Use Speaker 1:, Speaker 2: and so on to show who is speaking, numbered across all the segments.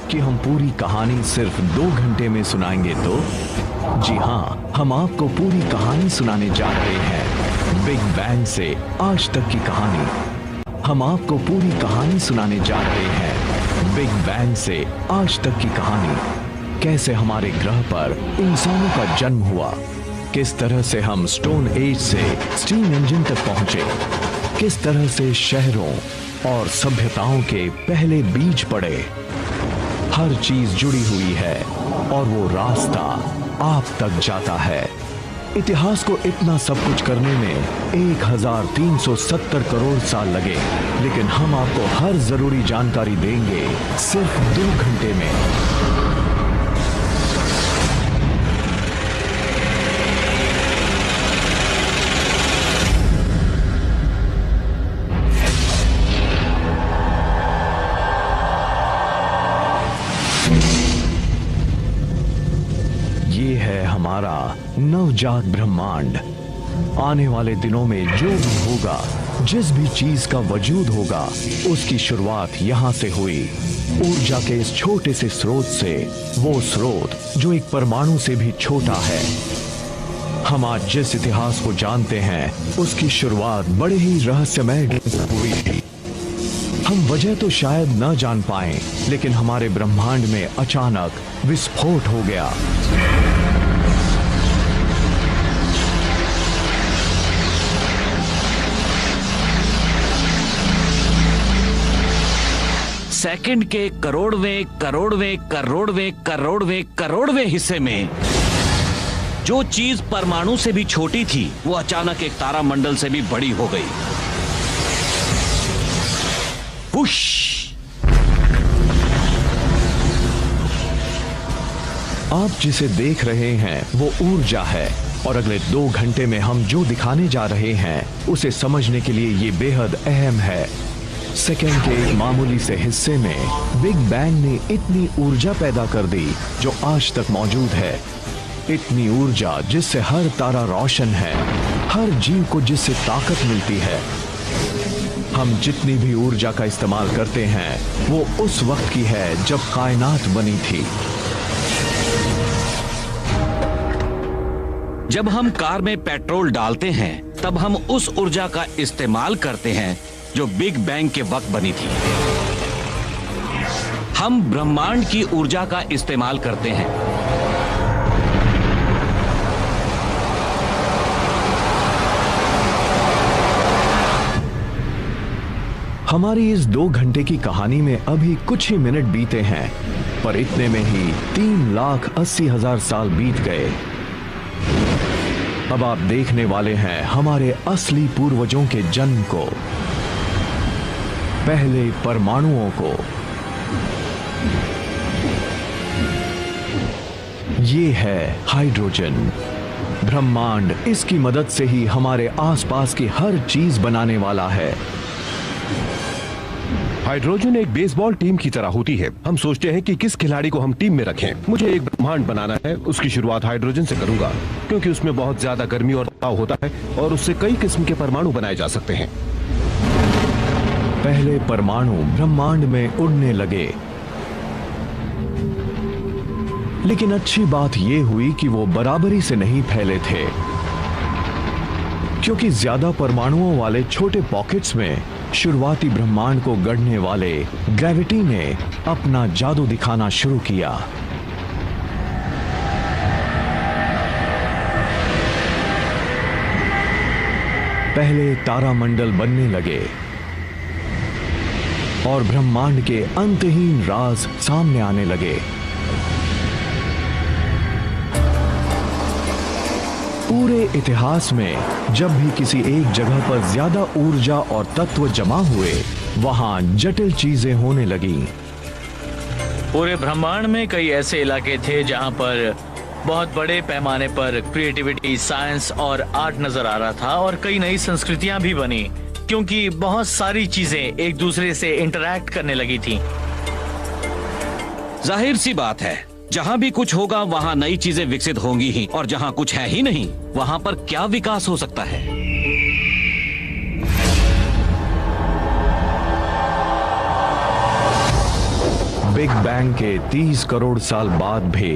Speaker 1: कि हम पूरी कहानी सिर्फ 2 घंटे में सुनाएंगे तो? जी हाँ, हम आपको पूरी कहानी सुनाने जा रहे हैं। बिग बैंग से आज तक की कहानी। हम आपको पूरी कहानी सुनाने जा रहे हैं। बिग बैंग से आज तक की कहानी। कैसे हमारे ग्रह पर इंसानों का जन्म हुआ, किस तरह से हम स्टोन एज से स्टीम इंजन तक पहुंचे, किस तरह से शहरों और सभ्यताओं के पहले बीज पड़े। हर चीज जुड़ी हुई है और वो रास्ता आप तक जाता है। इतिहास को इतना सब कुछ करने में 1370 करोड़ साल लगे, लेकिन हम आपको हर जरूरी जानकारी देंगे सिर्फ 2 घंटे में। ये है हमारा नवजात ब्रह्मांड। आने वाले दिनों में जो भी होगा, जिस भी चीज का वजूद होगा, उसकी शुरुआत यहां से हुई। ऊर्जा के इस छोटे से स्रोत से, वो स्रोत जो एक परमाणु से भी छोटा है। हम आज जिस इतिहास को जानते हैं, उसकी शुरुआत बड़े ही रहस्यमय हुई थी। हम वजह तो शायद न जान पाए, लेकिन हमारे ब्रह्मांड में अचानक विस्फोट हो गया।
Speaker 2: सेकंड के करोड़वें हिस्से में जो चीज परमाणु से भी छोटी थी, वो अचानक एक तारामंडल से भी बड़ी हो गई। पुश!
Speaker 1: आप जिसे देख रहे हैं वो ऊर्जा है, और अगले 2 घंटे में हम जो दिखाने जा रहे हैं उसे समझने के लिए ये बेहद अहम है। सेकेंड के एक मामूली से हिस्से में बिग बैंग ने इतनी ऊर्जा पैदा कर दी जो आज तक मौजूद है। इतनी ऊर्जा जिससे हर तारा रोशन है, हर जीव को जिससे ताकत मिलती है। हम जितनी भी ऊर्जा का इस्तेमाल करते हैं वो उस वक्त की है जब कायनात बनी थी।
Speaker 2: जब हम कार में पेट्रोल डालते हैं, तब हम उस ऊर्जा का इस्तेमाल करते हैं जो बिग बैंग के वक्त बनी थी। हम ब्रह्मांड की ऊर्जा का इस्तेमाल करते हैं।
Speaker 1: हमारी इस 2 घंटे की कहानी में अभी कुछ ही मिनट बीते हैं, पर इतने में ही 3,80,000 साल बीत गए। अब आप देखने वाले हैं हमारे असली पूर्वजों के जन्म को, पहले परमाणुओं को। ये है हाइड्रोजन। ब्रह्मांड इसकी मदद से ही हमारे आसपास की हर चीज बनाने वाला है।
Speaker 3: हाइड्रोजन एक बेसबॉल टीम की तरह होती है। हम सोचते हैं कि किस खिलाड़ी को हम टीम में रखें। मुझे एक ब्रह्मांड बनाना है, उसकी शुरुआत हाइड्रोजन से करूंगा, क्योंकि उसमें बहुत ज्यादा गर्मी और दबाव होता है और उससे कई किस्म के परमाणु बनाए जा सकते हैं।
Speaker 1: पहले परमाणु ब्रह्मांड में उड़ने लगे, लेकिन अच्छी बात यह हुई कि वो बराबरी से नहीं फैले थे, क्योंकि ज्यादा परमाणुओं वाले छोटे पॉकेट्स में शुरुआती ब्रह्मांड को गढ़ने वाले ग्रेविटी ने अपना जादू दिखाना शुरू किया। पहले तारामंडल बनने लगे और ब्रह्मांड के अंतहीन राज सामने आने लगे। पूरे इतिहास में जब भी किसी एक जगह पर ज्यादा ऊर्जा और तत्व जमा हुए, वहां जटिल चीजें होने लगीं।
Speaker 4: पूरे ब्रह्मांड में कई ऐसे इलाके थे जहां पर बहुत बड़े पैमाने पर क्रिएटिविटी, साइंस और आर्ट नजर आ रहा था, और कई नई संस्कृतियां भी बनी, क्योंकि बहुत सारी चीजें एक दूसरे से इंटरैक्ट करने लगी थी।
Speaker 2: जाहिर सी बात है, जहां भी कुछ होगा वहां नई चीजें विकसित होंगी ही, और जहां कुछ है ही नहीं, वहां पर क्या विकास हो सकता है?
Speaker 1: बिग बैंग के 30 करोड़ साल बाद भी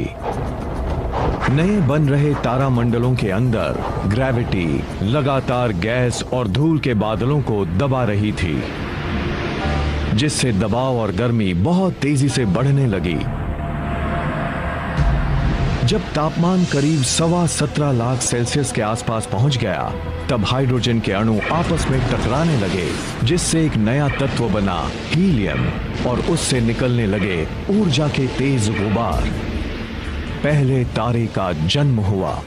Speaker 1: नए बन रहे तारामंडलों के अंदर ग्रेविटी लगातार गैस और धूल के बादलों को दबा रही थी, जिससे दबाव और गर्मी बहुत तेजी से बढ़ने लगी। जब तापमान करीब 17.25 लाख सेल्सियस के आसपास पहुंच गया, तब हाइड्रोजन के अणु आपस में टकराने लगे, जिससे एक नया तत्व बना हीलियम, और उससे निकलने लगे ऊर्जा के तेज गुबार। पहले तारे का जन्म हुआ।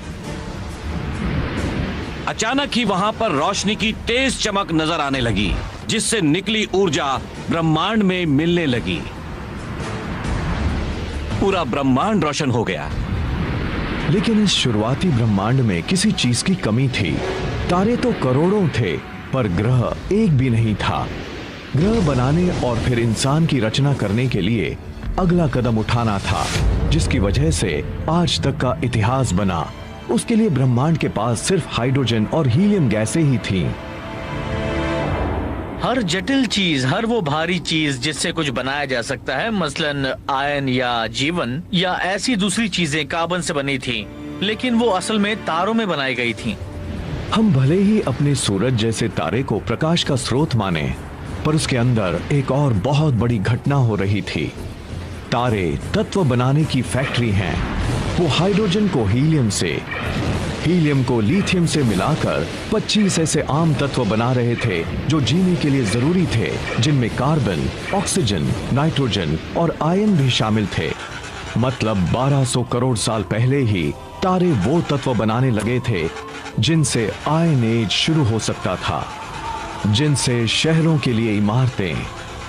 Speaker 2: अचानक ही वहां पर रोशनी की तेज चमक नजर आने लगी, जिससे निकली ऊर्जा ब्रह्मांड में मिलने लगी। पूरा ब्रह्मांड रोशन हो गया।
Speaker 1: लेकिन इस शुरुआती ब्रह्मांड में किसी चीज की कमी थी। तारे तो करोड़ों थे, पर ग्रह एक भी नहीं था। ग्रह बनाने और फिर इंसान की रचना करने के लिए अगला कदम उठाना था, जिसकी वजह से आज तक का इतिहास बना। उसके लिए ब्रह्मांड के पास सिर्फ हाइड्रोजन और हीलियम गैसें ही थीं।
Speaker 4: हर जटिल चीज, हर वो भारी चीज जिससे कुछ बनाया जा सकता है, मसलन आयन या जीवन या ऐसी दूसरी चीजें कार्बन से बनी थी, लेकिन वो असल में तारों में बनाई गई थी।
Speaker 1: हम भले ही अपने सूरज जैसे तारे को प्रकाश का स्रोत माने, पर उसके अंदर एक और बहुत बड़ी घटना हो रही थी। तारे तत्व बनाने की फैक्ट्री हैं। वो हाइड्रोजन को हीलियम से, हीलियम को लिथियम से मिलाकर 25 ऐसे आम तत्व बना रहे थे जो जीने के लिए जरूरी थे, जिनमें कार्बन, ऑक्सीजन, नाइट्रोजन और आयन भी शामिल थे। मतलब 1200 करोड़ साल पहले ही तारे वो तत्व बनाने लगे थे जिनसे आयन एज शुरू हो सकता था, जिनसे शहरों के लिए इमारतें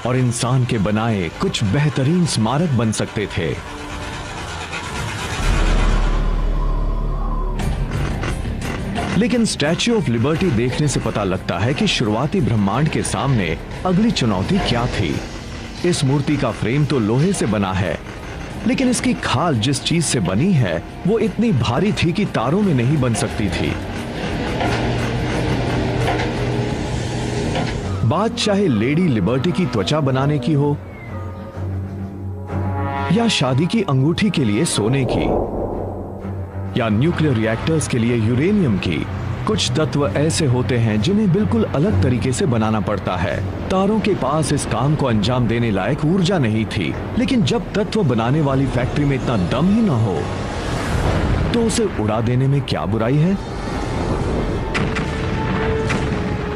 Speaker 1: और इंसान के बनाए कुछ बेहतरीन स्मारक बन सकते थे। लेकिन स्टैच्यू ऑफ लिबर्टी देखने से पता लगता है कि शुरुआती ब्रह्मांड के सामने अगली चुनौती क्या थी। इस मूर्ति का फ्रेम तो लोहे से बना है, लेकिन इसकी खाल जिस चीज से बनी है वो इतनी भारी थी कि तारों में नहीं बन सकती थी। बात चाहे लेडी लिबर्टी की त्वचा बनाने की हो या शादी की अंगूठी के लिए सोने की या न्यूक्लियर रिएक्टर्स के लिए यूरेनियम की, कुछ तत्व ऐसे होते हैं जिन्हें बिल्कुल अलग तरीके से बनाना पड़ता है। तारों के पास इस काम को अंजाम देने लायक ऊर्जा नहीं थी, लेकिन जब तत्व बनाने वाली फैक्ट्री में इतना दम ही ना हो तो उसे उड़ा देने में क्या बुराई है।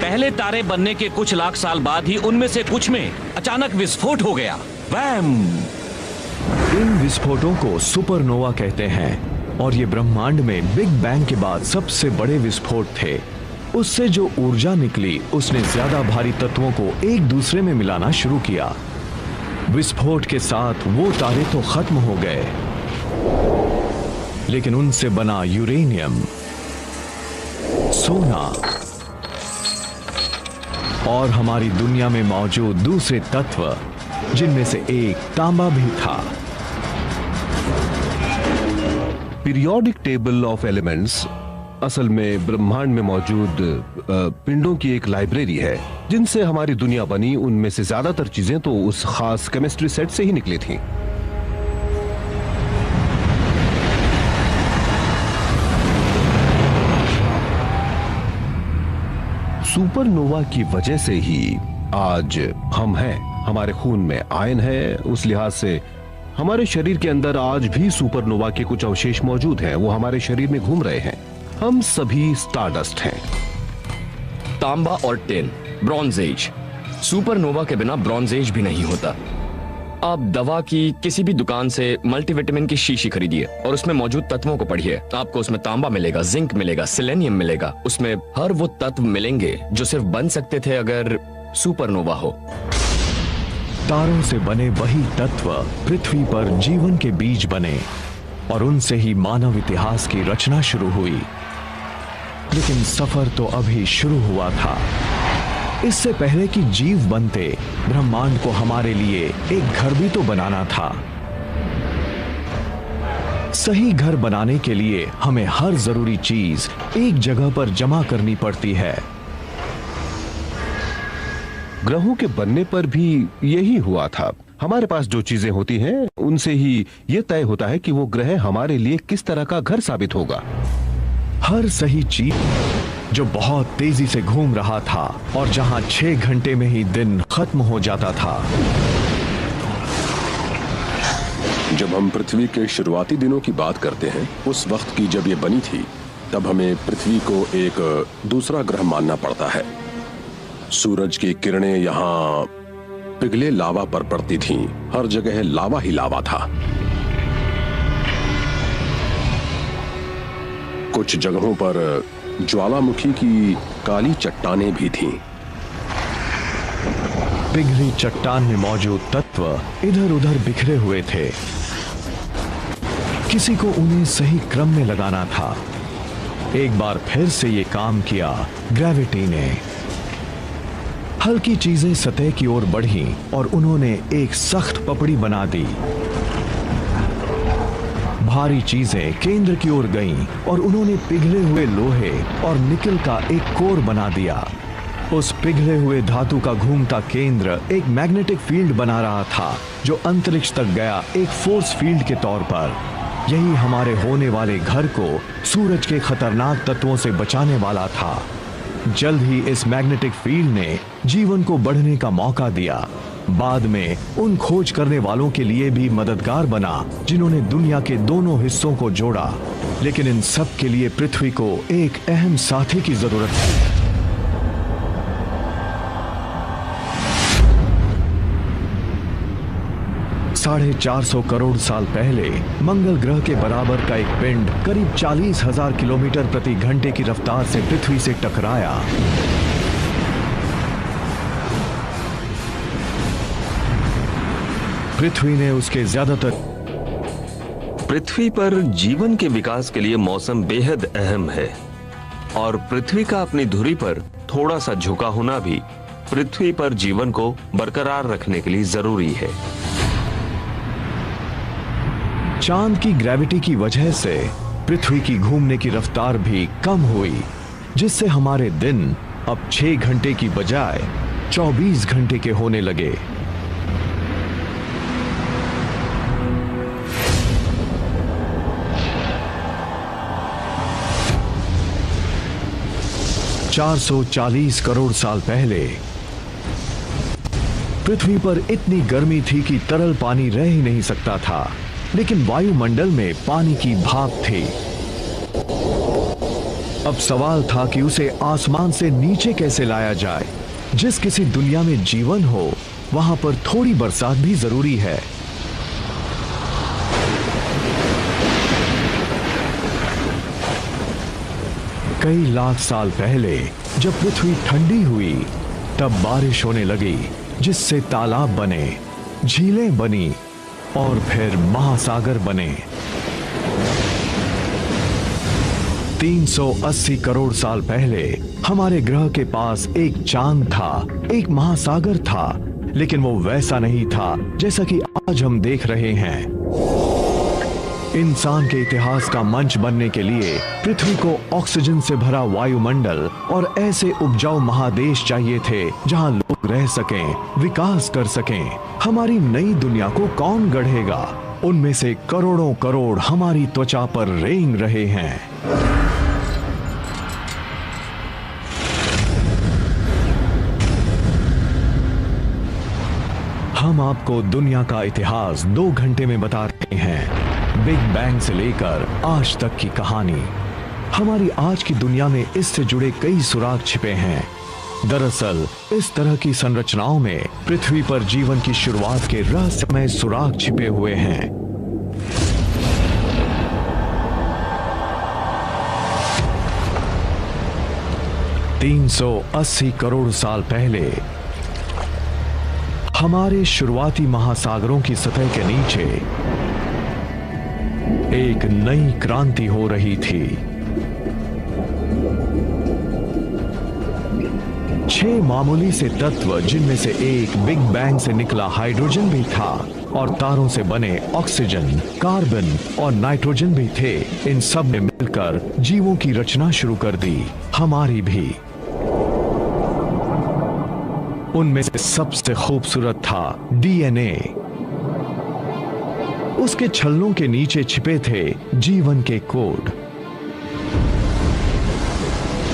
Speaker 2: पहले तारे बनने के कुछ लाख साल बाद ही उनमें से कुछ में अचानक विस्फोट हो गया। वैम!
Speaker 1: इन विस्फोटों को सुपरनोवा कहते हैं और ये ब्रह्मांड में बिग बैंग के बाद सबसे बड़े विस्फोट थे। उससे जो ऊर्जा निकली उसने ज्यादा भारी तत्वों को एक दूसरे में मिलाना शुरू किया। विस्फोट के साथ वो तारे तो खत्म हो गए, लेकिन उनसे बना यूरेनियम, सोना और हमारी दुनिया में मौजूद दूसरे तत्व, जिनमें से एक तांबा भी था।
Speaker 3: पीरियोडिक टेबल ऑफ एलिमेंट्स असल में ब्रह्मांड में मौजूद पिंडों की एक लाइब्रेरी है, जिनसे हमारी दुनिया बनी। उनमें से ज्यादातर चीजें तो उस खास केमिस्ट्री सेट से ही निकली थीं। सुपरनोवा की वजह से ही आज हम हैं। हमारे खून में आयन है, उस लिहाज से हमारे शरीर के अंदर आज भी सुपरनोवा के कुछ अवशेष मौजूद हैं। वो हमारे शरीर में घूम रहे हैं। हम सभी स्टारडस्ट हैं।
Speaker 5: तांबा और टिन, ब्रॉन्ज एज। सुपरनोवा के बिना ब्रॉन्ज एज भी नहीं होता। आप दवा की किसी भी दुकान से मल्टीविटामिन की शीशी खरीदिए और उसमें मौजूद तत्वों को पढ़िए। आपको उसमें तांबा मिलेगा, जिंक मिलेगा, सेलेनियम मिलेगा। उसमें हर वो तत्व मिलेंगे जो सिर्फ बन सकते थे अगर सुपरनोवा हो।
Speaker 1: तारों से बने वही तत्व पृथ्वी पर जीवन के बीज बने और उनसे ही मानव इतिहास की रचना शुरू हुई। लेकिन सफर तो अभी शुरू हुआ था। इससे पहले कि जीव बनते, ब्रह्मांड को हमारे लिए एक घर भी तो बनाना था। सही घर बनाने के लिए हमें हर जरूरी चीज एक जगह पर जमा करनी पड़ती है।
Speaker 3: ग्रहों के बनने पर भी यही हुआ था। हमारे पास जो चीजें होती हैं उनसे ही ये तय होता है कि वो ग्रह हमारे लिए किस तरह का घर साबित होगा।
Speaker 1: हर सही चीज जो बहुत तेजी से घूम रहा था और जहां 6 घंटे में ही दिन खत्म हो जाता था।
Speaker 6: जब हम पृथ्वी के शुरुआती दिनों की बात करते हैं, उस वक्त की जब ये बनी थी, तब हमें पृथ्वी को एक दूसरा ग्रह मानना पड़ता है। सूरज की किरणें यहाँ पिघले लावा पर पड़ती थीं। हर जगह लावा ही लावा था। कुछ जगहों पर ज्वालामुखी की काली चट्टानें भी थीं।
Speaker 1: पिघली चट्टान में मौजूद तत्व इधर उधर बिखरे हुए थे। किसी को उन्हें सही क्रम में लगाना था। एक बार फिर से ये काम किया ग्रेविटी ने। हल्की चीजें सतह की ओर बढ़ीं और उन्होंने एक सख्त पपड़ी बना दी। भारी चीजें केंद्र की ओर गईं और उन्होंने पिघले हुए लोहे और निकल का एक कोर बना दिया। उस पिघले हुए धातु का घूमता केंद्र एक मैग्नेटिक फील्ड बना रहा था जो अंतरिक्ष तक गया, एक फोर्स फील्ड के तौर पर। यही हमारे होने वाले घर को सूरज के खतरनाक तत्वों से बचाने वाला था। जल्द ही इस मैग्नेटिक फील्ड ने जीवन को बढ़ने का मौका दिया। बाद में उन खोज करने वालों के लिए भी मददगार बना जिन्होंने दुनिया के दोनों हिस्सों को जोड़ा। लेकिन इन सब के लिए पृथ्वी को एक अहम साथी की जरूरत थी। साढ़े 400 करोड़ साल पहले मंगल ग्रह के बराबर का एक पिंड करीब 40,000 किलोमीटर प्रति घंटे की रफ्तार से पृथ्वी से टकराया। पृथ्वी ने उसके ज्यादातर
Speaker 7: पृथ्वी पर जीवन के विकास के लिए मौसम बेहद अहम है और पृथ्वी का अपनी धुरी पर थोड़ा सा झुका होना भी पृथ्वी पर जीवन को बरकरार रखने के लिए जरूरी है।
Speaker 1: चांद की ग्रेविटी की वजह से पृथ्वी की घूमने की रफ्तार भी कम हुई, जिससे हमारे दिन अब 6 घंटे की बजाय 24 घंटे के होने लगे। $440 करोड़ साल पहले पृथ्वी पर इतनी गर्मी थी कि तरल पानी रह ही नहीं सकता था, लेकिन वायुमंडल में पानी की भाप थी। अब सवाल था कि उसे आसमान से नीचे कैसे लाया जाए। जिस किसी दुनिया में जीवन हो, वहां पर थोड़ी बरसात भी जरूरी है। कई लाख साल पहले जब पृथ्वी ठंडी हुई, तब बारिश होने लगी, जिससे तालाब बने, झीलें बनी और फिर महासागर बने। 380 करोड़ साल पहले हमारे ग्रह के पास एक चांद था, एक महासागर था, लेकिन वो वैसा नहीं था जैसा कि आज हम देख रहे हैं। इंसान के इतिहास का मंच बनने के लिए पृथ्वी को ऑक्सीजन से भरा वायुमंडल और ऐसे उपजाऊ महादेश चाहिए थे जहां लोग रह सकें, विकास कर सकें। हमारी नई दुनिया को कौन गढ़ेगा? उनमें से करोड़ों करोड़ हमारी त्वचा पर रेंग रहे हैं। हम आपको दुनिया का इतिहास 2 घंटे में बता रहे हैं। बिग बैंग से लेकर आज तक की कहानी। हमारी आज की दुनिया में इससे जुड़े कई सुराग छिपे हैं। दरअसल इस तरह की संरचनाओं में पृथ्वी पर जीवन की शुरुआत के रहस्यमय सुराग छिपे हुए हैं। $380 करोड़ साल पहले हमारे शुरुआती महासागरों की सतह के नीचे एक नई क्रांति हो रही थी। 6 मामूली से तत्व, जिनमें से एक बिग बैंग से निकला हाइड्रोजन भी था और तारों से बने ऑक्सीजन, कार्बन और नाइट्रोजन भी थे। इन सब ने मिलकर जीवों की रचना शुरू कर दी, हमारी भी। उनमें से सबसे खूबसूरत था डीएनए, उसके छल्लों के नीचे छिपे थे जीवन के कोड।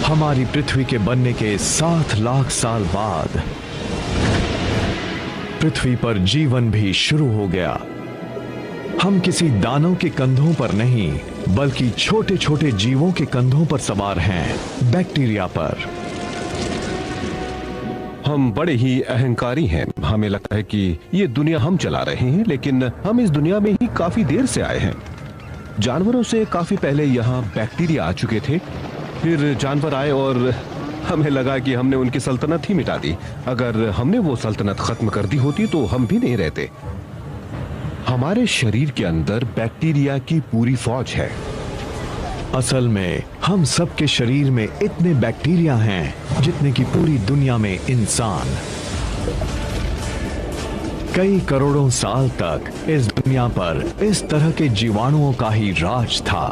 Speaker 1: हमारी पृथ्वी के बनने के 7 लाख साल बाद पृथ्वी पर जीवन भी शुरू हो गया। हम किसी दानव के कंधों पर नहीं, बल्कि छोटे छोटे जीवों के कंधों पर सवार हैं, बैक्टीरिया पर।
Speaker 3: हम बड़े ही अहंकारी हैं। हमें लगता है कि ये दुनिया हम चला रहे हैं, लेकिन हम इस दुनिया में ही काफी देर से आए हैं। जानवरों से काफी पहले यहाँ बैक्टीरिया आ चुके थे, फिर जानवर आए और हमें लगा कि हमने उनकी सल्तनत ही मिटा दी। अगर हमने वो सल्तनत खत्म कर दी होती तो हम भी नहीं रहते। हमारे शरीर के अंदर बैक्टीरिया की पूरी फौज है।
Speaker 1: असल में हम सबके शरीर में इतने बैक्टीरिया हैं जितने की पूरी दुनिया में इंसान। कई करोड़ों साल तक इस दुनिया पर इस तरह के जीवाणुओं का ही राज था।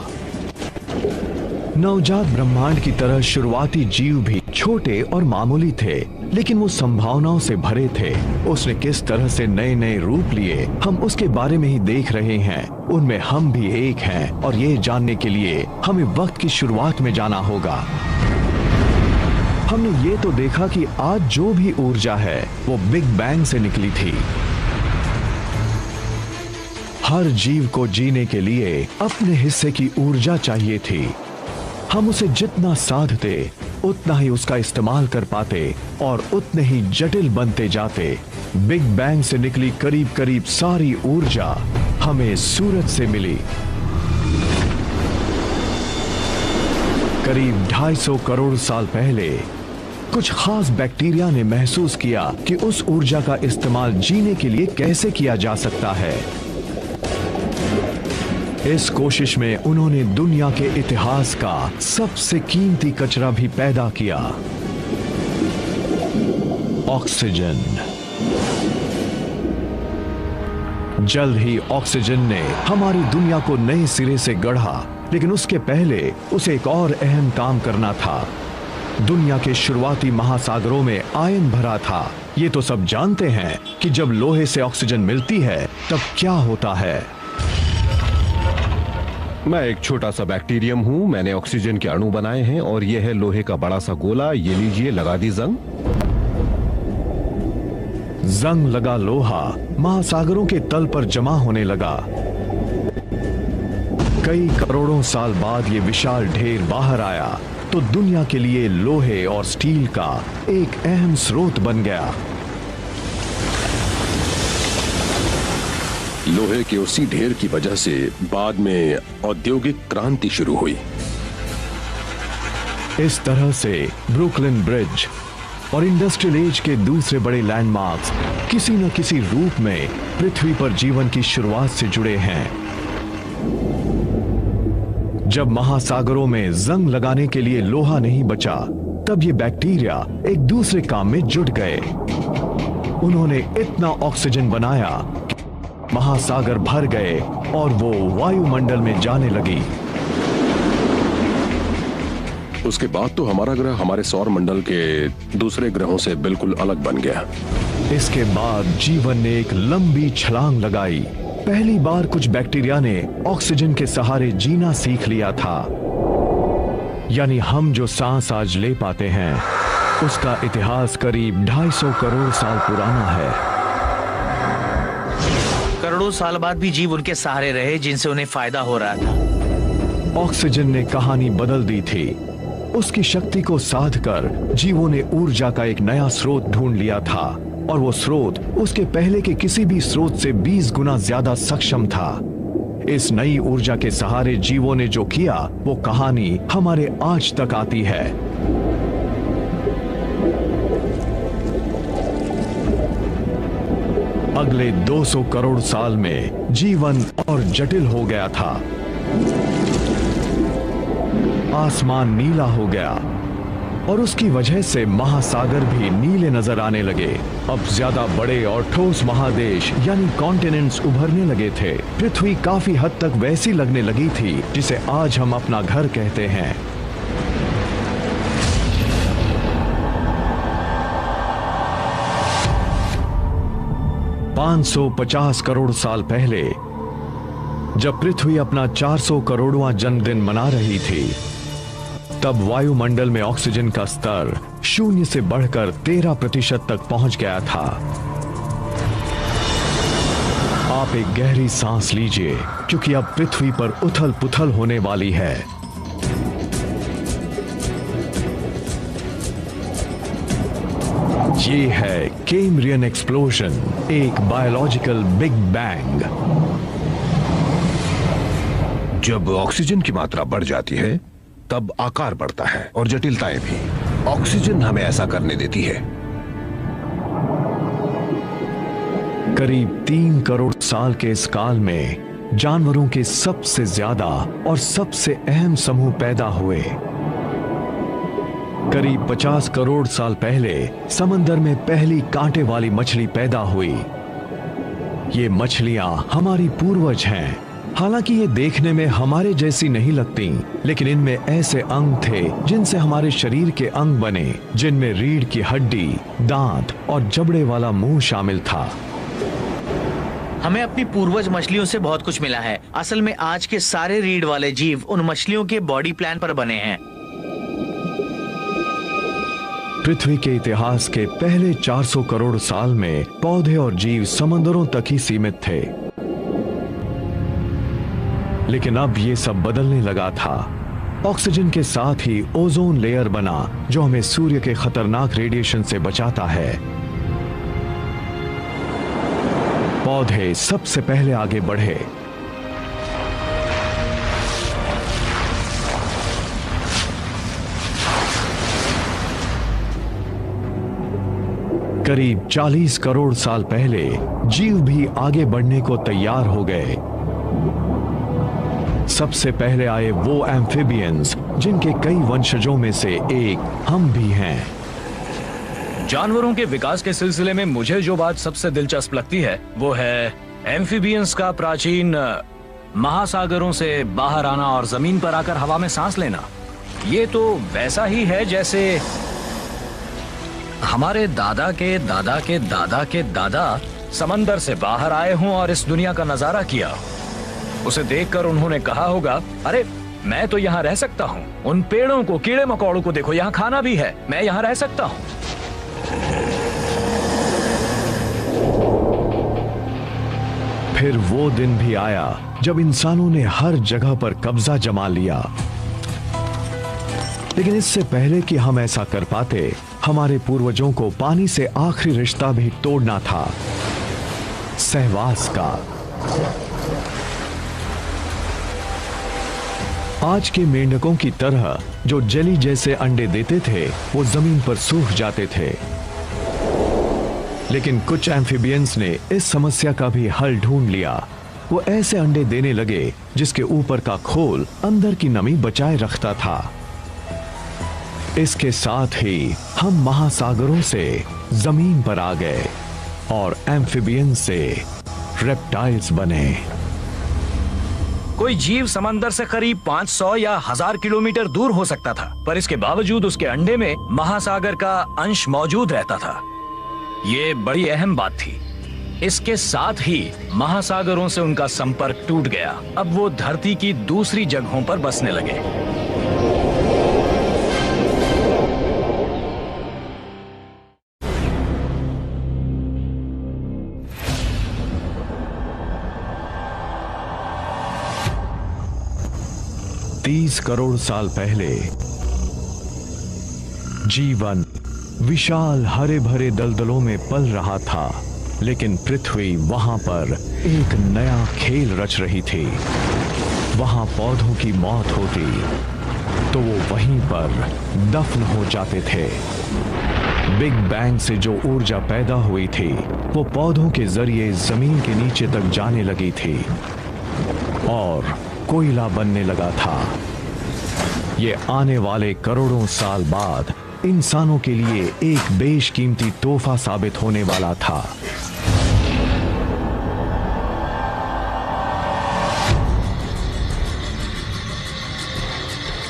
Speaker 1: नवजात ब्रह्मांड की तरह शुरुआती जीव भी छोटे और मामूली थे, लेकिन वो संभावनाओं से भरे थे। उसने किस तरह से नए नए रूप लिए, हम उसके बारे में ही देख रहे हैं। उनमें हम भी एक हैं, और ये जानने के लिए हमें वक्त की शुरुआत में जाना होगा। हमने ये तो देखा कि आज जो भी ऊर्जा है वो बिग बैंग से निकली थी। हर जीव को जीने के लिए अपने हिस्से की ऊर्जा चाहिए थी। हम उसे जितना साधते उतना ही उसका इस्तेमाल कर पाते और उतने ही जटिल बनते जाते। बिग बैंग से निकली करीब करीब सारी ऊर्जा हमें सूरज से मिली। करीब 250 करोड़ साल पहले कुछ खास बैक्टीरिया ने महसूस किया कि उस ऊर्जा का इस्तेमाल जीने के लिए कैसे किया जा सकता है। इस कोशिश में उन्होंने दुनिया के इतिहास का सबसे कीमती कचरा भी पैदा किया, ऑक्सीजन। जल्द ही ऑक्सीजन ने हमारी दुनिया को नए सिरे से गढ़ा, लेकिन उसके पहले उसे एक और अहम काम करना था। दुनिया के शुरुआती महासागरों में आयन भरा था। ये तो सब जानते हैं कि जब लोहे से ऑक्सीजन मिलती है तब क्या होता है।
Speaker 3: मैं एक छोटा सा बैक्टीरियम हूँ। मैंने ऑक्सीजन के अणु बनाए हैं और ये है लोहे का बड़ा सा गोला। ये लीजिए, लगा दी जंग।
Speaker 1: जंग लगा लोहा महासागरों के तल पर जमा होने लगा। कई करोड़ों साल बाद ये विशाल ढेर बाहर आया तो दुनिया के लिए लोहे और स्टील का एक अहम स्रोत बन गया।
Speaker 6: लोहे के उसी ढेर की वजह से बाद में औद्योगिक क्रांति शुरू हुई।
Speaker 1: इस तरह से ब्रुकलिन ब्रिज और इंडस्ट्रियल एज के दूसरे बड़े लैंडमार्क्स किसी न किसी रूप में पृथ्वी पर जीवन की शुरुआत से जुड़े हैं। जब महासागरों में जंग लगाने के लिए लोहा नहीं बचा, तब ये बैक्टीरिया एक दूसरे काम में जुट गए। उन्होंने इतना ऑक्सीजन बनाया कि महासागर भर गए और वो वायुमंडल में जाने लगी।
Speaker 6: उसके बाद तो हमारा ग्रह हमारे सौर मंडल के दूसरे ग्रहों से बिल्कुल अलग बन गया।
Speaker 1: इसके बाद जीवन ने एक लंबी छलांग लगाई। पहली बार कुछ बैक्टीरिया ने ऑक्सीजन के सहारे जीना सीख लिया था। यानी हम जो सांस आज ले पाते हैं उसका इतिहास करीब 250 करोड़ साल पुराना है।
Speaker 4: करोड़ों साल बाद भी जीव उनके सहारे रहे जिनसे उन्हें फायदा हो रहा था।
Speaker 1: ऑक्सीजन ने कहानी बदल दी थी। उसकी शक्ति को साध कर जीवों ने ऊर्जा का एक नया स्रोत ढूंढ लिया था, और वो स्रोत उसके पहले के किसी भी स्रोत से 20 गुना ज्यादा सक्षम था। इस नई ऊर्जा के सहारे जीवों ने जो किया वो कहानी हमारे आज तक आती है। अगले 200 करोड़ साल में जीवन और जटिल हो गया था। आसमान नीला हो गया और उसकी वजह से महासागर भी नीले नजर आने लगे। अब ज्यादा बड़े और ठोस महादेश यानी कॉन्टिनेंट्स उभरने लगे थे। पृथ्वी काफी हद तक वैसी लगने लगी थी जिसे आज हम अपना घर कहते हैं। $550 करोड़ साल पहले जब पृथ्वी अपना 400 करोड़वां जन्मदिन मना रही थी, तब वायुमंडल में ऑक्सीजन का स्तर 0 से बढ़कर 13% तक पहुंच गया था। आप एक गहरी सांस लीजिए, क्योंकि अब पृथ्वी पर उथल पुथल होने वाली है। ये है कैम्ब्रियन एक्सप्लोजन, एक बायोलॉजिकल बिग बैंग।
Speaker 3: जब ऑक्सीजन की मात्रा बढ़ जाती है तब आकार बढ़ता है और जटिलताएं भी। ऑक्सीजन हमें ऐसा करने देती है।
Speaker 1: करीब 3 करोड़ साल के इस काल में जानवरों के सबसे ज्यादा और सबसे अहम समूह पैदा हुए। करीब 50 करोड़ साल पहले समंदर में पहली कांटे वाली मछली पैदा हुई। ये मछलियां हमारी पूर्वज हैं। हालांकि ये देखने में हमारे जैसी नहीं लगती, लेकिन इनमें ऐसे अंग थे जिनसे हमारे शरीर के अंग बने, जिनमें रीढ़ की हड्डी, दांत और जबड़े वाला मुंह शामिल था।
Speaker 4: हमें अपनी पूर्वज मछलियों से बहुत कुछ मिला है। असल में आज के सारे रीढ़ वाले जीव उन मछलियों के बॉडी प्लान पर बने हैं।
Speaker 1: पृथ्वी के इतिहास के पहले 400 करोड़ साल में पौधे और जीव समंदरों तक ही सीमित थे, लेकिन अब ये सब बदलने लगा था। ऑक्सीजन के साथ ही ओजोन लेयर बना, जो हमें सूर्य के खतरनाक रेडिएशन से बचाता है। पौधे सबसे पहले आगे बढ़े। करीब 40 करोड़ साल पहले जीव भी आगे बढ़ने को तैयार हो गए। सबसे पहले आए वो एम्फिबियंस, जिनके कई वंशजों में से एक हम भी हैं।
Speaker 5: जानवरों के विकास के सिलसिले में मुझे जो बात सबसे दिलचस्प लगती है वो है एम्फिबियंस का प्राचीन महासागरों से बाहर आना और जमीन पर आकर हवा में सांस लेना। ये तो वैसा ही है जैसे हमारे दादा के दादा के दादा के दादा समंदर से बाहर आए हों और इस दुनिया का नजारा किया। उसे देखकर उन्होंने कहा होगा, अरे मैं तो यहाँ रह सकता हूँ। उन पेड़ों को, कीड़े मकोड़ों को देखो, यहाँ खाना भी है, मैं यहाँ रह सकता हूँ।
Speaker 1: फिर वो दिन भी आया जब इंसानों ने हर जगह पर कब्जा जमा लिया। लेकिन इससे पहले कि हम ऐसा कर पाते, हमारे पूर्वजों को पानी से आखिरी रिश्ता भी तोड़ना था, सहवास का। आज के मेंढकों की तरह जो जेली जैसे अंडे देते थे, वो जमीन पर सूख जाते थे। लेकिन कुछ एम्फिबियंस ने इस समस्या का भी हल ढूंढ लिया। वो ऐसे अंडे देने लगे जिसके ऊपर का खोल अंदर की नमी बचाए रखता था। इसके साथ ही हम महासागरों से जमीन पर आ गए और एम्फिबियंस से रेप्टाइल्स बने।
Speaker 5: कोई जीव समंदर से करीब 500 या 1000 किलोमीटर दूर हो सकता था, पर इसके बावजूद उसके अंडे में महासागर का अंश मौजूद रहता था। ये बड़ी अहम बात थी। इसके साथ ही महासागरों से उनका संपर्क टूट गया। अब वो धरती की दूसरी जगहों पर बसने लगे।
Speaker 1: तीस करोड़ साल पहले जीवन विशाल हरे भरे दलदलों में पल रहा था, लेकिन पृथ्वी वहां पर एक नया खेल रच रही थी। वहां पौधों की मौत होती तो वो वहीं पर दफन हो जाते थे। बिग बैंग से जो ऊर्जा पैदा हुई थी, वो पौधों के जरिए जमीन के नीचे तक जाने लगी थी और कोयला बनने लगा था। ये आने वाले करोड़ों साल बाद इंसानों के लिए एक बेशकीमती तोहफा साबित होने वाला था।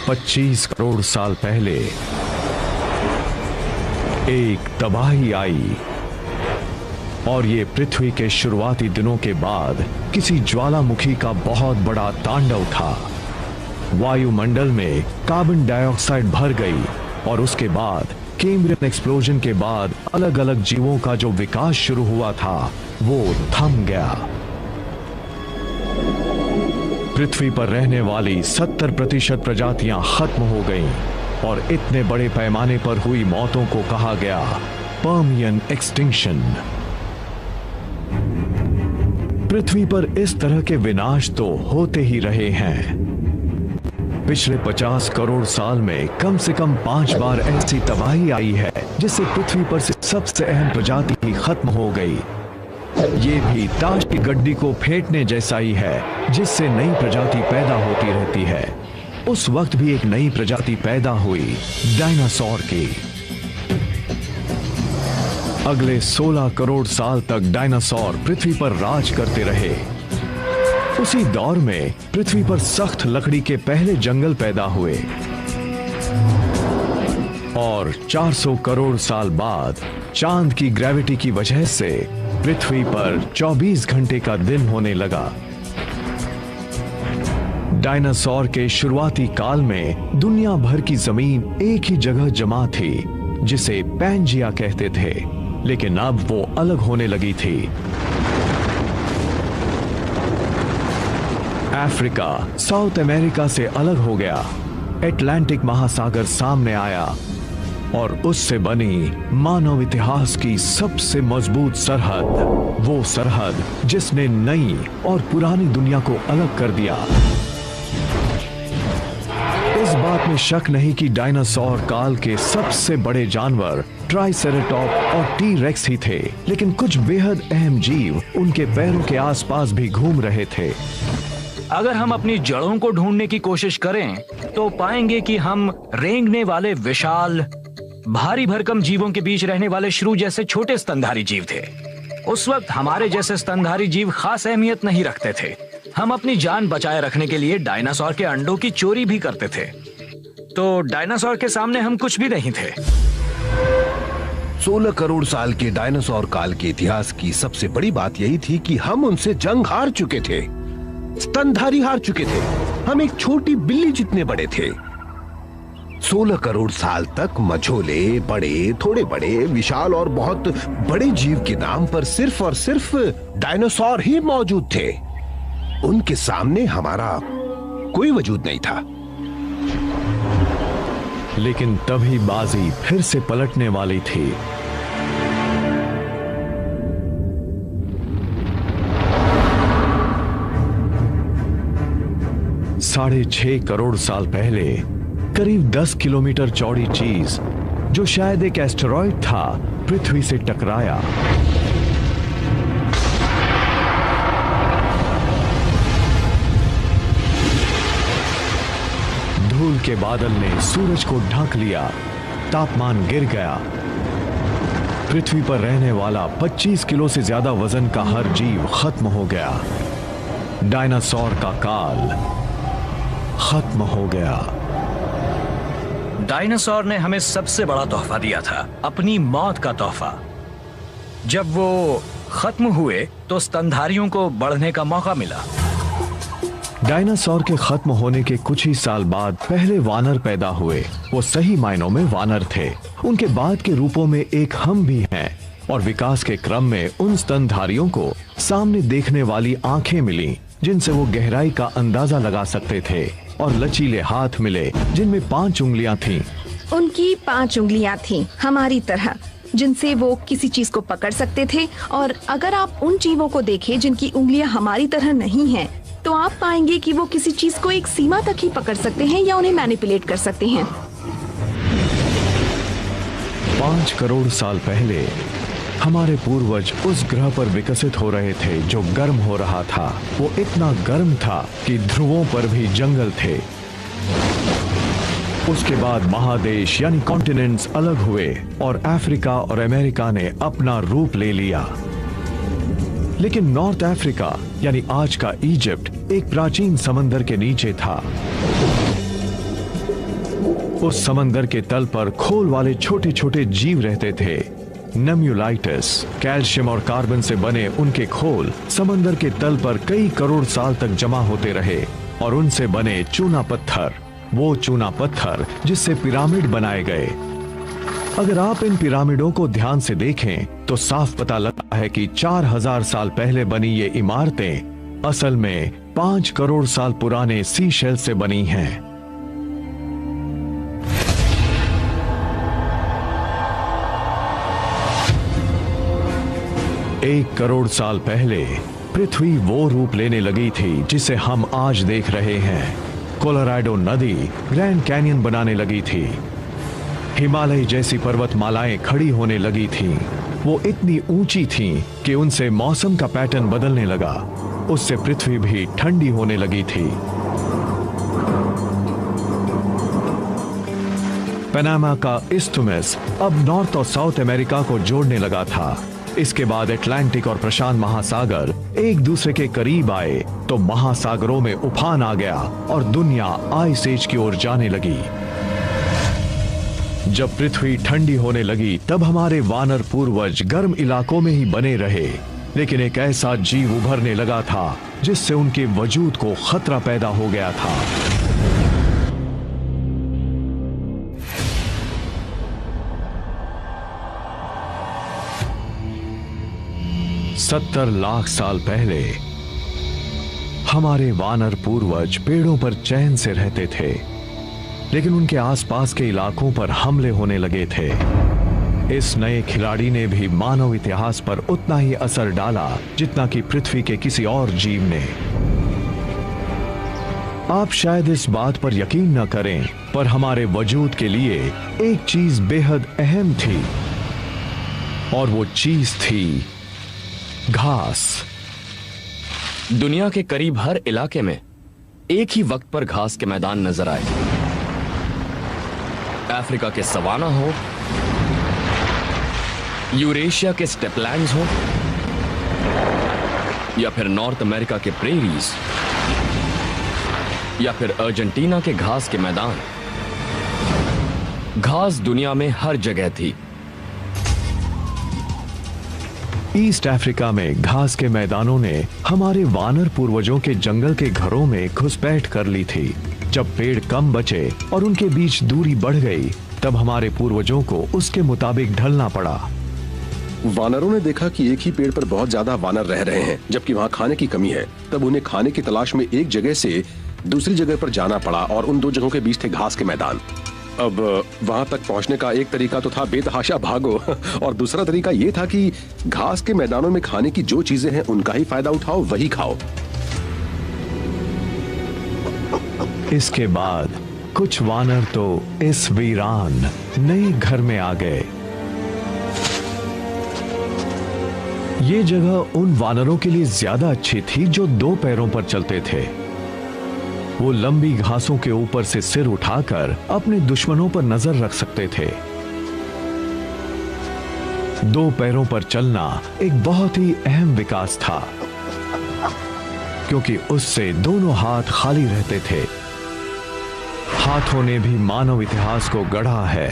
Speaker 1: पच्चीस करोड़ साल पहले एक तबाही आई। और ये पृथ्वी के शुरुआती दिनों के बाद किसी ज्वालामुखी का बहुत बड़ा तांडव था। वायुमंडल में कार्बन डाइऑक्साइड भर गई और उसके बाद कैम्ब्रियन एक्सप्लोजन के बाद अलग अलग जीवों का जो विकास शुरू हुआ था वो थम गया। पृथ्वी पर रहने वाली 70% प्रजातियां खत्म हो गईं और इतने बड़े पैमाने पर हुई मौतों को कहा गया पर्मियन एक्सटिंक्शन। पृथ्वी पर इस तरह के विनाश तो होते ही रहे हैं। पिछले 50 करोड़ साल में कम से कम 5 बार ऐसी तबाही आई है जिससे पृथ्वी पर से सबसे अहम प्रजाति ही खत्म हो गई। ये भी ताश की गड्डी को फेंटने जैसा ही है जिससे नई प्रजाति पैदा होती रहती है। उस वक्त भी एक नई प्रजाति पैदा हुई, डायनासोर की। अगले 16 करोड़ साल तक डायनासोर पृथ्वी पर राज करते रहे। उसी दौर में पृथ्वी पर सख्त लकड़ी के पहले जंगल पैदा हुए और 400 करोड़ साल बाद चांद की ग्रेविटी की वजह से पृथ्वी पर 24 घंटे का दिन होने लगा। डायनासोर के शुरुआती काल में दुनिया भर की जमीन एक ही जगह जमा थी जिसे पैंजिया कहते थे, लेकिन अब वो अलग होने लगी थी। अफ्रीका साउथ अमेरिका से अलग हो गया, अटलांटिक महासागर सामने आया और उससे बनी मानव इतिहास की सबसे मजबूत सरहद, वो सरहद जिसने नई और पुरानी दुनिया को अलग कर दिया। इस बात में शक नहीं कि डायनासोर काल के सबसे बड़े जानवर ट्राइसेराटॉप और टी रेक्स ही थे, लेकिन कुछ बेहद अहम जीव उनके पैरों के आसपास भी घूम रहे थे।
Speaker 4: अगर हम अपनी जड़ों को ढूंढने की कोशिश करें तो पाएंगे कि हम रेंगने वाले विशाल भारी भरकम जीवों के बीच रहने वाले श्रू जैसे छोटे स्तनधारी जीव थे। उस वक्त हमारे जैसे स्तनधारी जीव खास अहमियत नहीं रखते थे। हम अपनी जान बचाए रखने के लिए डायनासोर के अंडों की चोरी भी करते थे। तो डायनासोर के सामने हम कुछ भी नहीं थे।
Speaker 3: 16 करोड़ साल के डायनासोर काल के इतिहास की सबसे बड़ी बात यही थी कि हम उनसे जंग हार चुके थे, स्तनधारी हार चुके थे। हम एक छोटी बिल्ली जितने बड़े थे। 16 करोड़ साल तक मझोले, बड़े, थोड़े बड़े, विशाल और बहुत बड़े जीव के नाम पर सिर्फ और सिर्फ डायनासोर ही मौजूद थे। उनके सामने हमारा कोई वजूद नहीं था।
Speaker 1: लेकिन तभी बाजी फिर से पलटने वाली थी। साढ़े 6 करोड़ साल पहले करीब 10 किलोमीटर चौड़ी चीज जो शायद एक एस्टेरॉयड था पृथ्वी से टकराया। धूल के बादल ने सूरज को ढक लिया, तापमान गिर गया। पृथ्वी पर रहने वाला 25 किलो से ज्यादा वजन का हर जीव खत्म हो गया। डायनासोर का काल खत्म हो गया।
Speaker 4: डायनासोर ने हमें सबसे बड़ा तोहफा दिया था, अपनी मौत का तोहफा। जब वो खत्म हुए तो स्तनधारियों को बढ़ने का मौका मिला।
Speaker 1: डायनासोर के खत्म होने के कुछ ही साल बाद पहले वानर पैदा हुए। वो सही मायनों में वानर थे। उनके बाद के रूपों में एक हम भी हैं और विकास के क्रम में उन स्तनधारियों को सामने देखने वाली आंखें मिली जिनसे वो गहराई का अंदाजा लगा सकते थे और लचीले हाथ मिले जिनमें 5 उंगलियां थीं।
Speaker 8: उनकी 5 उंगलियां थीं हमारी तरह, जिनसे वो किसी चीज को पकड़ सकते थे। और अगर आप उन जीवों को देखें जिनकी उंगलियां हमारी तरह नहीं हैं, तो आप पाएंगे कि वो किसी चीज को एक सीमा तक ही पकड़ सकते हैं या उन्हें मैनिपुलेट कर सकते हैं।
Speaker 1: 5 करोड़ साल पहले हमारे पूर्वज उस ग्रह पर विकसित हो रहे थे जो गर्म हो रहा था। वो इतना गर्म था कि ध्रुवों पर भी जंगल थे। उसके बाद महादेश यानी कॉन्टिनेंट्स अलग हुए और अफ्रीका और अमेरिका ने अपना रूप ले लिया। लेकिन नॉर्थ अफ्रीका यानी आज का इजिप्ट एक प्राचीन समंदर के नीचे था। उस समंदर के तल पर खोल वाले छोटे छोटे जीव रहते थे नेम्यूलाइटिस, कैल्शियम और कार्बन से बने उनके खोल समंदर के तल पर कई करोड़ साल तक जमा होते रहे और उनसे बने चूना पत्थर, वो चूना पत्थर जिससे पिरामिड बनाए गए। अगर आप इन पिरामिडों को ध्यान से देखें तो साफ पता लगता है कि 4000 साल पहले बनी ये इमारतें असल में 5 करोड़ साल पुराने सी शेल से बनी हैं। 1 करोड़ साल पहले पृथ्वी वो रूप लेने लगी थी जिसे हम आज देख रहे हैं। कोलोराडो नदी ग्रैंड कैनियन बनाने लगी थी। हिमालय जैसी पर्वतमालाएं खड़ी होने लगी थीं। वो इतनी ऊंची थीं कि उनसे मौसम का पैटर्न बदलने लगा। उससे पृथ्वी भी ठंडी होने लगी थी। पनामा का इस्थमुस अब नॉर्थ और साउथ अमेरिका को जोड़ने लगा था। इसके बाद अटलांटिक और प्रशांत महासागर एक दूसरे के करीब आए तो महासागरों में उफान आ गया और दुनिया आइस एज की ओर जाने लगी। जब पृथ्वी ठंडी होने लगी तब हमारे वानर पूर्वज गर्म इलाकों में ही बने रहे, लेकिन एक ऐसा जीव उभरने लगा था जिससे उनके वजूद को खतरा पैदा हो गया था। सत्तर लाख साल पहले हमारे वानर पूर्वज पेड़ों पर चैन से रहते थे, लेकिन उनके आसपास के इलाकों पर हमले होने लगे थे। इस नए खिलाड़ी ने भी मानव इतिहास पर उतना ही असर डाला जितना कि पृथ्वी के किसी और जीव ने। आप शायद इस बात पर यकीन न करें, पर हमारे वजूद के लिए एक चीज बेहद अहम थी और वो चीज थी घास।
Speaker 5: दुनिया के करीब हर इलाके में एक ही वक्त पर घास के मैदान नजर आए। अफ्रीका के सवाना हो, यूरेशिया के स्टेपलैंड्स हो, या फिर नॉर्थ अमेरिका के प्रेरीज, या फिर अर्जेंटीना के घास के मैदान। घास दुनिया में हर जगह थी।
Speaker 1: ईस्ट अफ्रीका में घास के मैदानों ने हमारे वानर पूर्वजों के जंगल के घरों में घुसपैठ कर ली थी। जब पेड़ कम बचे और उनके बीच दूरी बढ़ गई, तब हमारे पूर्वजों को उसके मुताबिक ढलना पड़ा।
Speaker 6: वानरों ने देखा कि एक ही पेड़ पर बहुत ज्यादा वानर रह रहे हैं, जबकि वहाँ खाने की कमी है। तब उन्हें खाने की तलाश में एक जगह से दूसरी जगह पर जाना पड़ा और उन दो जगहों के बीच थे घास के मैदान। अब वहां तक पहुंचने का एक तरीका तो था बेतहाशा भागो और दूसरा तरीका यह था कि घास के मैदानों में खाने की जो चीजें हैं उनका ही फायदा उठाओ, वही खाओ।
Speaker 1: इसके बाद कुछ वानर तो इस वीरान नए घर में आ गए। ये जगह उन वानरों के लिए ज्यादा अच्छी थी जो 2 पैरों पर चलते थे। वो लंबी घासों के ऊपर से सिर उठाकर अपने दुश्मनों पर नजर रख सकते थे। 2 पैरों पर चलना एक बहुत ही अहम विकास था, क्योंकि उससे दोनों हाथ खाली रहते थे। हाथों ने भी मानव इतिहास को गढ़ा है।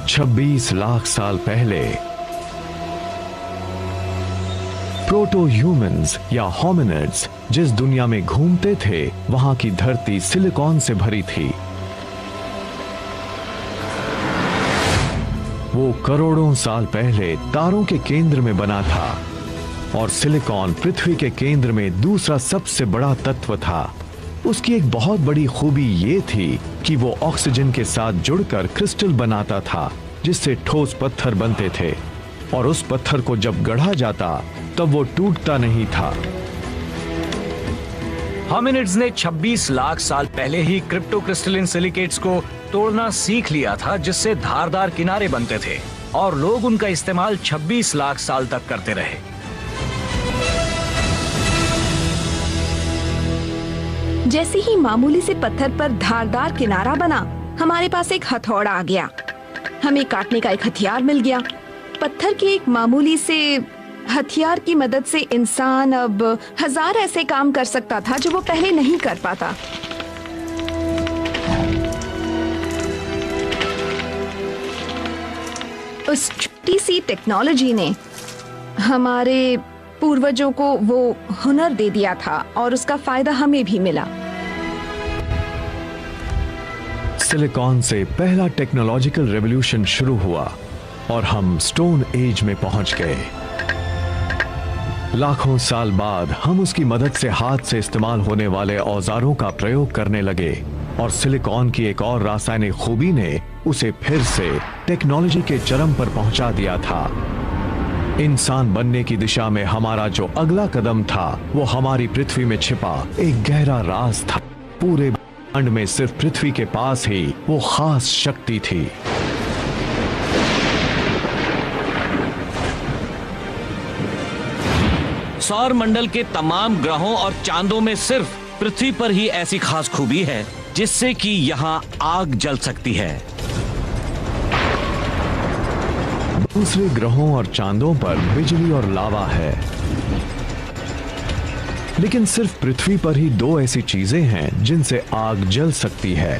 Speaker 1: $26 लाख साल पहले प्रोटो ह्यूमंस या होमिनिड्स जिस दुनिया में घूमते थे, वहां की धरती सिलिकॉन से भरी थी। वो करोड़ों साल पहले तारों के केंद्र में बना था और सिलिकॉन पृथ्वी के केंद्र में दूसरा सबसे बड़ा तत्व था। उसकी एक बहुत बड़ी खूबी ये थी कि वो ऑक्सीजन के साथ जुड़कर क्रिस्टल बनाता था, जिससे ठोस पत्थर बनते थे और उस पत्थर को जब गढ़ा जाता तब वो टूटता नहीं था।
Speaker 4: होमिनिड्स ने 26 लाख साल पहले ही क्रिप्टोक्रिस्टलिन सिलिकेट्स को तोड़ना सीख लिया था, जिससे धारदार किनारे बनते थे और लोग उनका इस्तेमाल 26 लाख साल तक करते रहे।
Speaker 8: जैसे ही मामूली से पत्थर पर धारदार किनारा बना, हमारे पास एक हथौड़ा आ गया। हमें काटने का एक हथियार मिल गया। पत्थर की एक मामूली से हथियार की मदद से इंसान अब 1000 ऐसे काम कर सकता था जो वो पहले नहीं कर पाता। उस छोटी सी टेक्नोलॉजी ने हमारे पूर्वजों को वो हुनर दे दिया था और उसका फायदा हमें भी मिला।
Speaker 1: सिलिकॉन से पहला टेक्नोलॉजिकल रेवोल्यूशन शुरू हुआ और हम स्टोन एज में पहुंच गए। लाखों साल बाद हम उसकी मदद से हाथ से इस्तेमाल होने वाले औजारों का प्रयोग करने लगे और सिलिकॉन की एक और रासायनिक खूबी ने उसे फिर से टेक्नोलॉजी के चरम पर पहुंचा दिया था। इंसान बनने की दिशा में हमारा जो अगला कदम था वो हमारी पृथ्वी में छिपा एक गहरा राज था। पूरे ब्रह्मांड में सिर्फ पृथ्वी के पास ही वो खास शक्ति थी।
Speaker 2: सौर मंडल के तमाम ग्रहों और चांदों में सिर्फ पृथ्वी पर ही ऐसी खास खूबी है जिससे कि यहाँ आग जल सकती है।
Speaker 1: दूसरे ग्रहों और चांदों पर बिजली और लावा है, लेकिन सिर्फ पृथ्वी पर ही 2 ऐसी चीजें हैं जिनसे आग जल सकती है।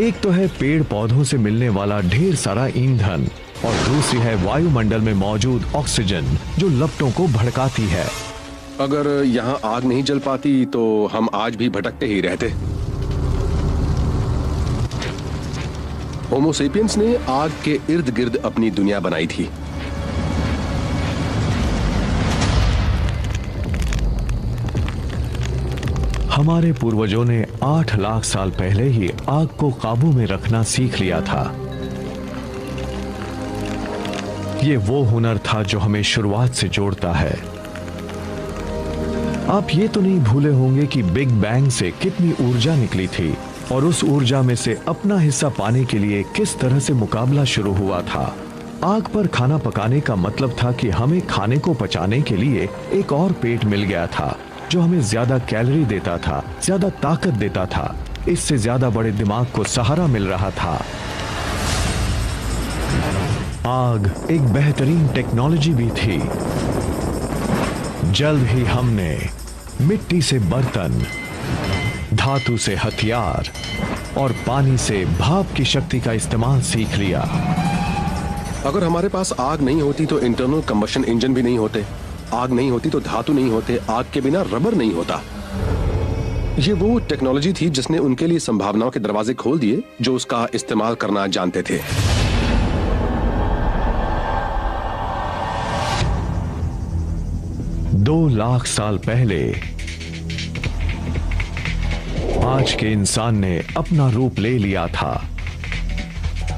Speaker 1: एक तो है पेड़ पौधों से मिलने वाला ढेर सारा ईंधन और दूसरी है वायुमंडल में मौजूद ऑक्सीजन जो लपटों को भड़काती है।
Speaker 6: अगर यहाँ आग नहीं जल पाती तो हम आज भी भटकते ही रहते। होमो सेपियंस ने आग के इर्द गिर्द अपनी दुनिया बनाई थी।
Speaker 1: हमारे पूर्वजों ने 8 लाख साल पहले ही आग को काबू में रखना सीख लिया था। ये वो हुनर था जो हमें शुरुआत से जोड़ता है। आप ये तो नहीं भूले होंगे कि बिग बैंग से कितनी ऊर्जा निकली थी और उस ऊर्जा में से अपना हिस्सा पाने के लिए किस तरह से मुकाबला शुरू हुआ था। आग पर खाना पकाने का मतलब था कि हमें खाने को पचाने के लिए एक और पेट मिल गया था जो हमें ज्यादा कैलोरी देता था, ज्यादा ताकत देता था, इससे ज्यादा बड़े दिमाग को सहारा मिल रहा था। आग एक बेहतरीन टेक्नोलॉजी भी थी। जल्द ही हमने मिट्टी से बर्तन, धातु से हथियार और पानी से भाप की शक्ति का इस्तेमाल सीख लिया।
Speaker 6: अगर हमारे पास आग नहीं होती तो इंटरनल कंबशन इंजन भी नहीं होते, आग नहीं होती तो धातु नहीं होते, आग के बिना रबर नहीं होता। ये वो टेक्नोलॉजी थी जिसने उनके लिए संभावनाओं के दरवाजे खोल दिए जो उसका इस्तेमाल करना जानते थे।
Speaker 1: दो लाख साल पहले आज के इंसान ने अपना रूप ले लिया था।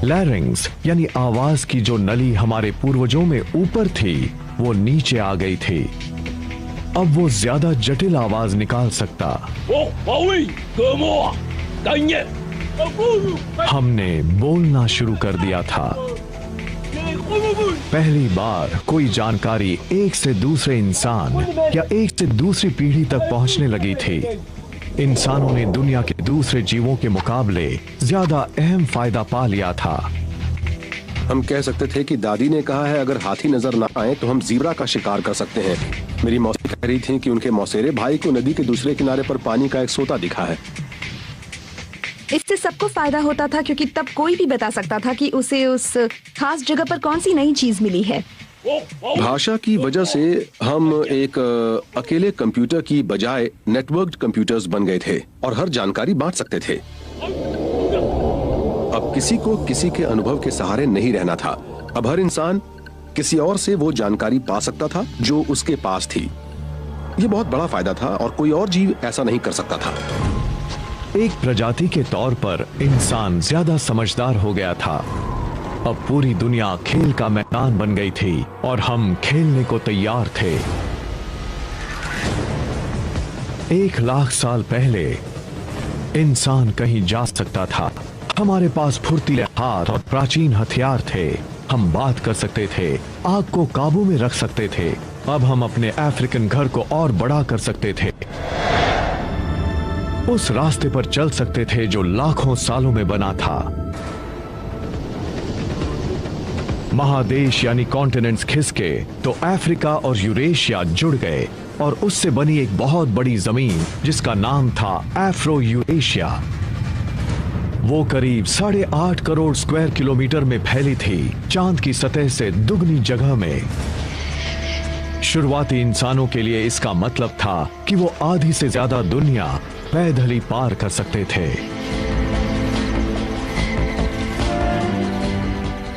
Speaker 1: लैरिंग्स यानी आवाज की जो नली हमारे पूर्वजों में ऊपर थी वो नीचे आ गई थी। अब वो ज्यादा जटिल आवाज निकाल सकता। हमने बोलना शुरू कर दिया था। पहली बार कोई जानकारी एक से दूसरे इंसान या एक से दूसरी पीढ़ी तक पहुंचने लगी थी। इंसानों ने दुनिया के दूसरे जीवों के मुकाबले ज्यादा अहम फायदा पा लिया था।
Speaker 6: हम कह सकते थे कि दादी ने कहा है अगर हाथी नजर ना आए तो हम ज़ीब्रा का शिकार कर सकते हैं। मेरी मौसी कह रही थी कि उनके मौसेरे भाई को नदी के दूसरे किनारे पर पानी का एक सोता दिखा है।
Speaker 8: इससे सबको फायदा होता था क्योंकि तब कोई भी बता सकता था कि उसे उस खास जगह पर कौन सी नई चीज मिली है।
Speaker 6: भाषा की वजह से हम एक अकेले कंप्यूटर की बजाय नेटवर्क्ड कंप्यूटर्स बन गए थे और हर जानकारी बांट सकते थे। अब किसी को किसी के अनुभव के सहारे नहीं रहना था। अब हर इंसान किसी और से वो जानकारी पा सकता था जो उसके पास थी। ये बहुत बड़ा फायदा था और कोई और जीव ऐसा नहीं कर सकता था।
Speaker 1: एक प्रजाति के तौर पर इंसान ज्यादा समझदार हो गया था। अब पूरी दुनिया खेल का मैदान बन गई थी और हम खेलने को तैयार थे। 1 लाख साल पहले इंसान कहीं जा सकता था। हमारे पास फुर्तीले हाथ और प्राचीन हथियार थे। हम बात कर सकते थे, आग को काबू में रख सकते थे। अब हम अपने अफ्रीकन घर को और बड़ा कर सकते थे। उस रास्ते पर चल सकते थे जो लाखों सालों में बना था। महादेश यानी कॉन्टिनेंट्स खिसके तो अफ्रीका और यूरेशिया जुड़ गए और उससे बनी एक बहुत बड़ी जमीन जिसका नाम था अफ्रो यूरेशिया। वो करीब 8.5 करोड़ स्क्वायर किलोमीटर में फैली थी, चांद की सतह से दुगनी जगह में। शुरुआती इंसानों के लिए इसका मतलब था कि वो आधी से ज्यादा दुनिया पैदल ही पार कर सकते थे।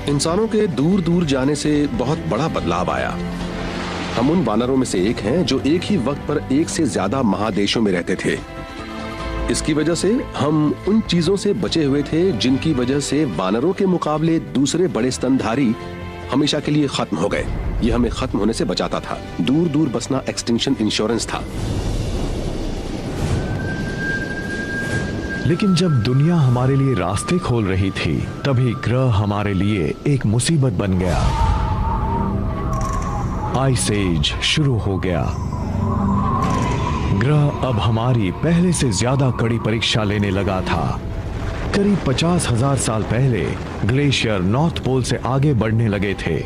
Speaker 6: इंसानों के दूर दूर जाने से बहुत बड़ा बदलाव आया। हम उन वानरों में से एक हैं जो एक ही वक्त पर एक से ज्यादा महादेशों में रहते थे। इसकी वजह से हम उन चीजों से बचे हुए थे जिनकी वजह से वानरों के मुकाबले दूसरे बड़े स्तनधारी हमेशा के लिए खत्म हो गए। यह हमें खत्म होने से बचाता था। दूर दूर बसना एक्सटिंक्शन इंश्योरेंस था।
Speaker 1: लेकिन जब दुनिया हमारे लिए रास्ते खोल रही थी, तभी ग्रह हमारे लिए एक मुसीबत बन गया। आइस एज शुरू हो गया। ग्रह अब हमारी पहले से ज्यादा कड़ी परीक्षा लेने लगा था। करीब 50,000 साल पहले ग्लेशियर नॉर्थ पोल से आगे बढ़ने लगे थे।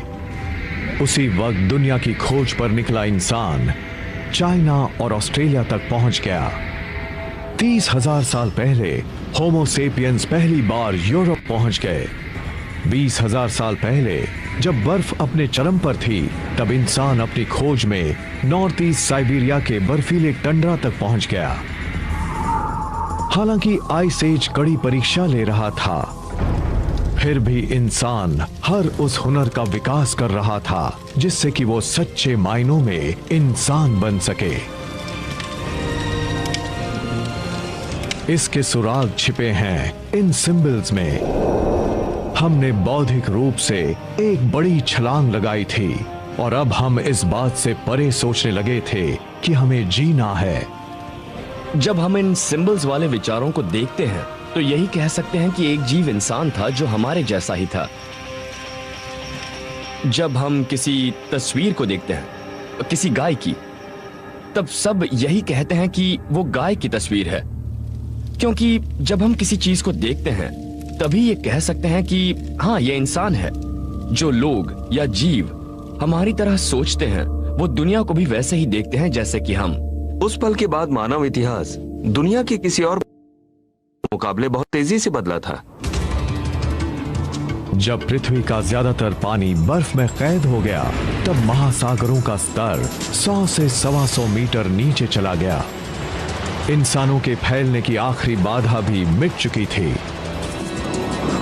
Speaker 1: उसी वक्त दुनिया की खोज पर निकला इंसान चाइना और ऑस्ट्रेलिया तक पहुंच गया। 30,000 साल पहले होमो सेपियंस पहली बार यूरोप पहुंच गए। 20,000 साल पहले जब बर्फ अपने चरम पर थी, तब इंसान अपनी खोज में नॉर्थ ईस्ट साइबेरिया के बर्फीले टंड्रा तक पहुंच गया। हालांकि आइस एज कड़ी परीक्षा ले रहा था, फिर भी इंसान हर उस हुनर का विकास कर रहा था जिससे कि वो सच्चे मायनों में इंसान बन सके। इसके सुराग छिपे हैं इन सिंबल्स में। हमने बौद्धिक रूप से एक बड़ी छलांग लगाई थी और अब हम इस बात से परे सोचने लगे थे कि हमें जीना है।
Speaker 5: जब हम इन सिंबल्स वाले विचारों को देखते हैं तो यही कह सकते हैं कि एक जीव इंसान था जो हमारे जैसा ही था। जब हम किसी तस्वीर को देखते हैं, किसी गाय की, तब सब यही कहते हैं कि वो गाय की तस्वीर है, क्योंकि जब हम किसी चीज को देखते हैं तभी ये कह सकते हैं कि हाँ, ये इंसान है। जो लोग या जीव हमारी तरह सोचते हैं वो दुनिया को भी वैसे ही देखते हैं जैसे कि हम।
Speaker 7: उस पल के बाद मानव इतिहास दुनिया के किसी और मुकाबले बहुत तेजी से बदला था।
Speaker 1: जब पृथ्वी का ज्यादातर पानी बर्फ में कैद हो गया, तब महासागरों का स्तर 100 से 125 मीटर नीचे चला गया। इंसानों के फैलने की आखिरी बाधा भी मिट चुकी थी।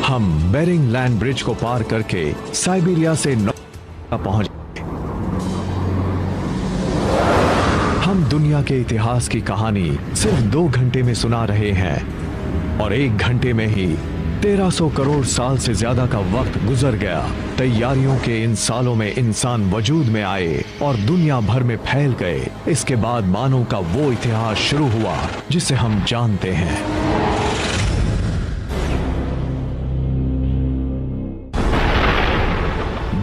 Speaker 1: हम बेरिंग लैंड ब्रिज को पार करके साइबेरिया से पहुंच गए। हम दुनिया के इतिहास की कहानी सिर्फ 2 घंटे में सुना रहे हैं और 1 घंटे में ही 1300 करोड़ साल से ज्यादा का वक्त गुजर गया। तैयारियों के इन सालों में इंसान वजूद में आए और दुनिया भर में फैल गए। इसके बाद मानव का वो इतिहास शुरू हुआ जिसे हम जानते हैं।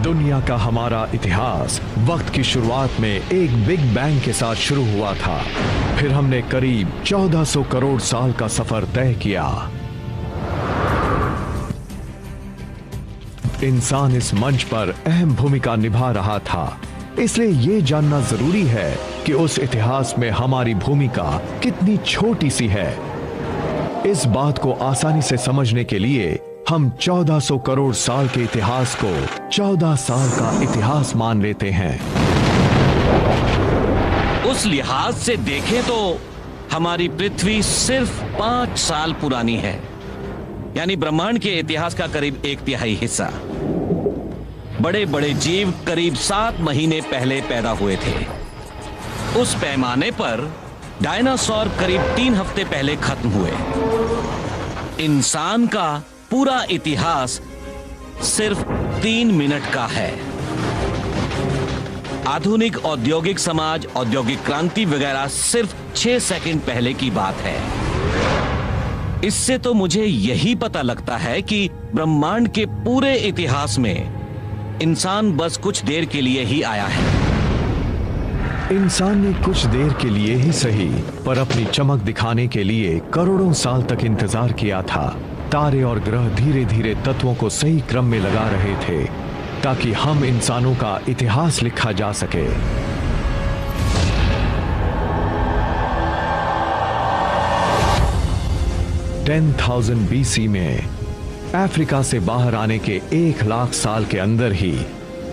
Speaker 1: दुनिया का हमारा इतिहास वक्त की शुरुआत में एक बिग बैंग के साथ शुरू हुआ था। फिर हमने करीब 1400 करोड़ साल का सफर तय किया। इंसान इस मंच पर अहम भूमिका निभा रहा था, इसलिए यह जानना जरूरी है कि उस इतिहास में हमारी भूमिका कितनी छोटी सी है। इस बात को आसानी से समझने के लिए हम 1400 करोड़ साल के इतिहास को 14 साल का इतिहास मान लेते हैं।
Speaker 2: उस लिहाज से देखें तो हमारी पृथ्वी सिर्फ 5 साल पुरानी है, यानी ब्रह्मांड के इतिहास का करीब 1/3 हिस्सा। बड़े बड़े जीव करीब 7 महीने पहले पैदा हुए थे। उस पैमाने पर डायनासोर करीब 3 हफ्ते पहले खत्म हुए। इंसान का पूरा इतिहास सिर्फ 3 मिनट का है। आधुनिक औद्योगिक समाज, औद्योगिक क्रांति वगैरह सिर्फ 6 सेकंड पहले की बात है। इससे तो मुझे यही पता लगता है कि ब्रह्मांड के पूरे इतिहास में इंसान बस कुछ देर के लिए ही आया है।
Speaker 1: इंसान ने कुछ देर के लिए ही सही, पर अपनी चमक दिखाने के लिए करोड़ों साल तक इंतजार किया था। तारे और ग्रह धीरे धीरे तत्वों को सही क्रम में लगा रहे थे। ताकि हम इंसानों का इतिहास लिखा जा सके। 10,000 BC में अफ्रीका से बाहर आने के 1 लाख साल के अंदर ही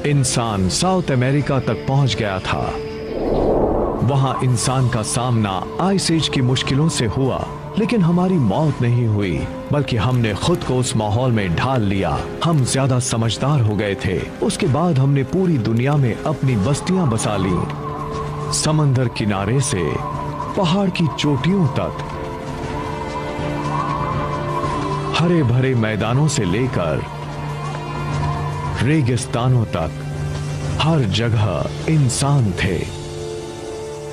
Speaker 1: इंसान साउथ अमेरिका तक पहुंच गया था। वहां इंसान का सामना आइस एज की मुश्किलों से हुआ, लेकिन हमारी मौत नहीं हुई, बल्कि हमने खुद को उस माहौल में ढाल लिया। हम ज्यादा समझदार हो गए थे। उसके बाद हमने पूरी दुनिया में अपनी बस्तियां बसा ली, समंदर किनारे से पहाड़ की चोटियों तक, हरे भरे मैदानों से लेकर रेगिस्तानों तक, हर जगह इंसान थे।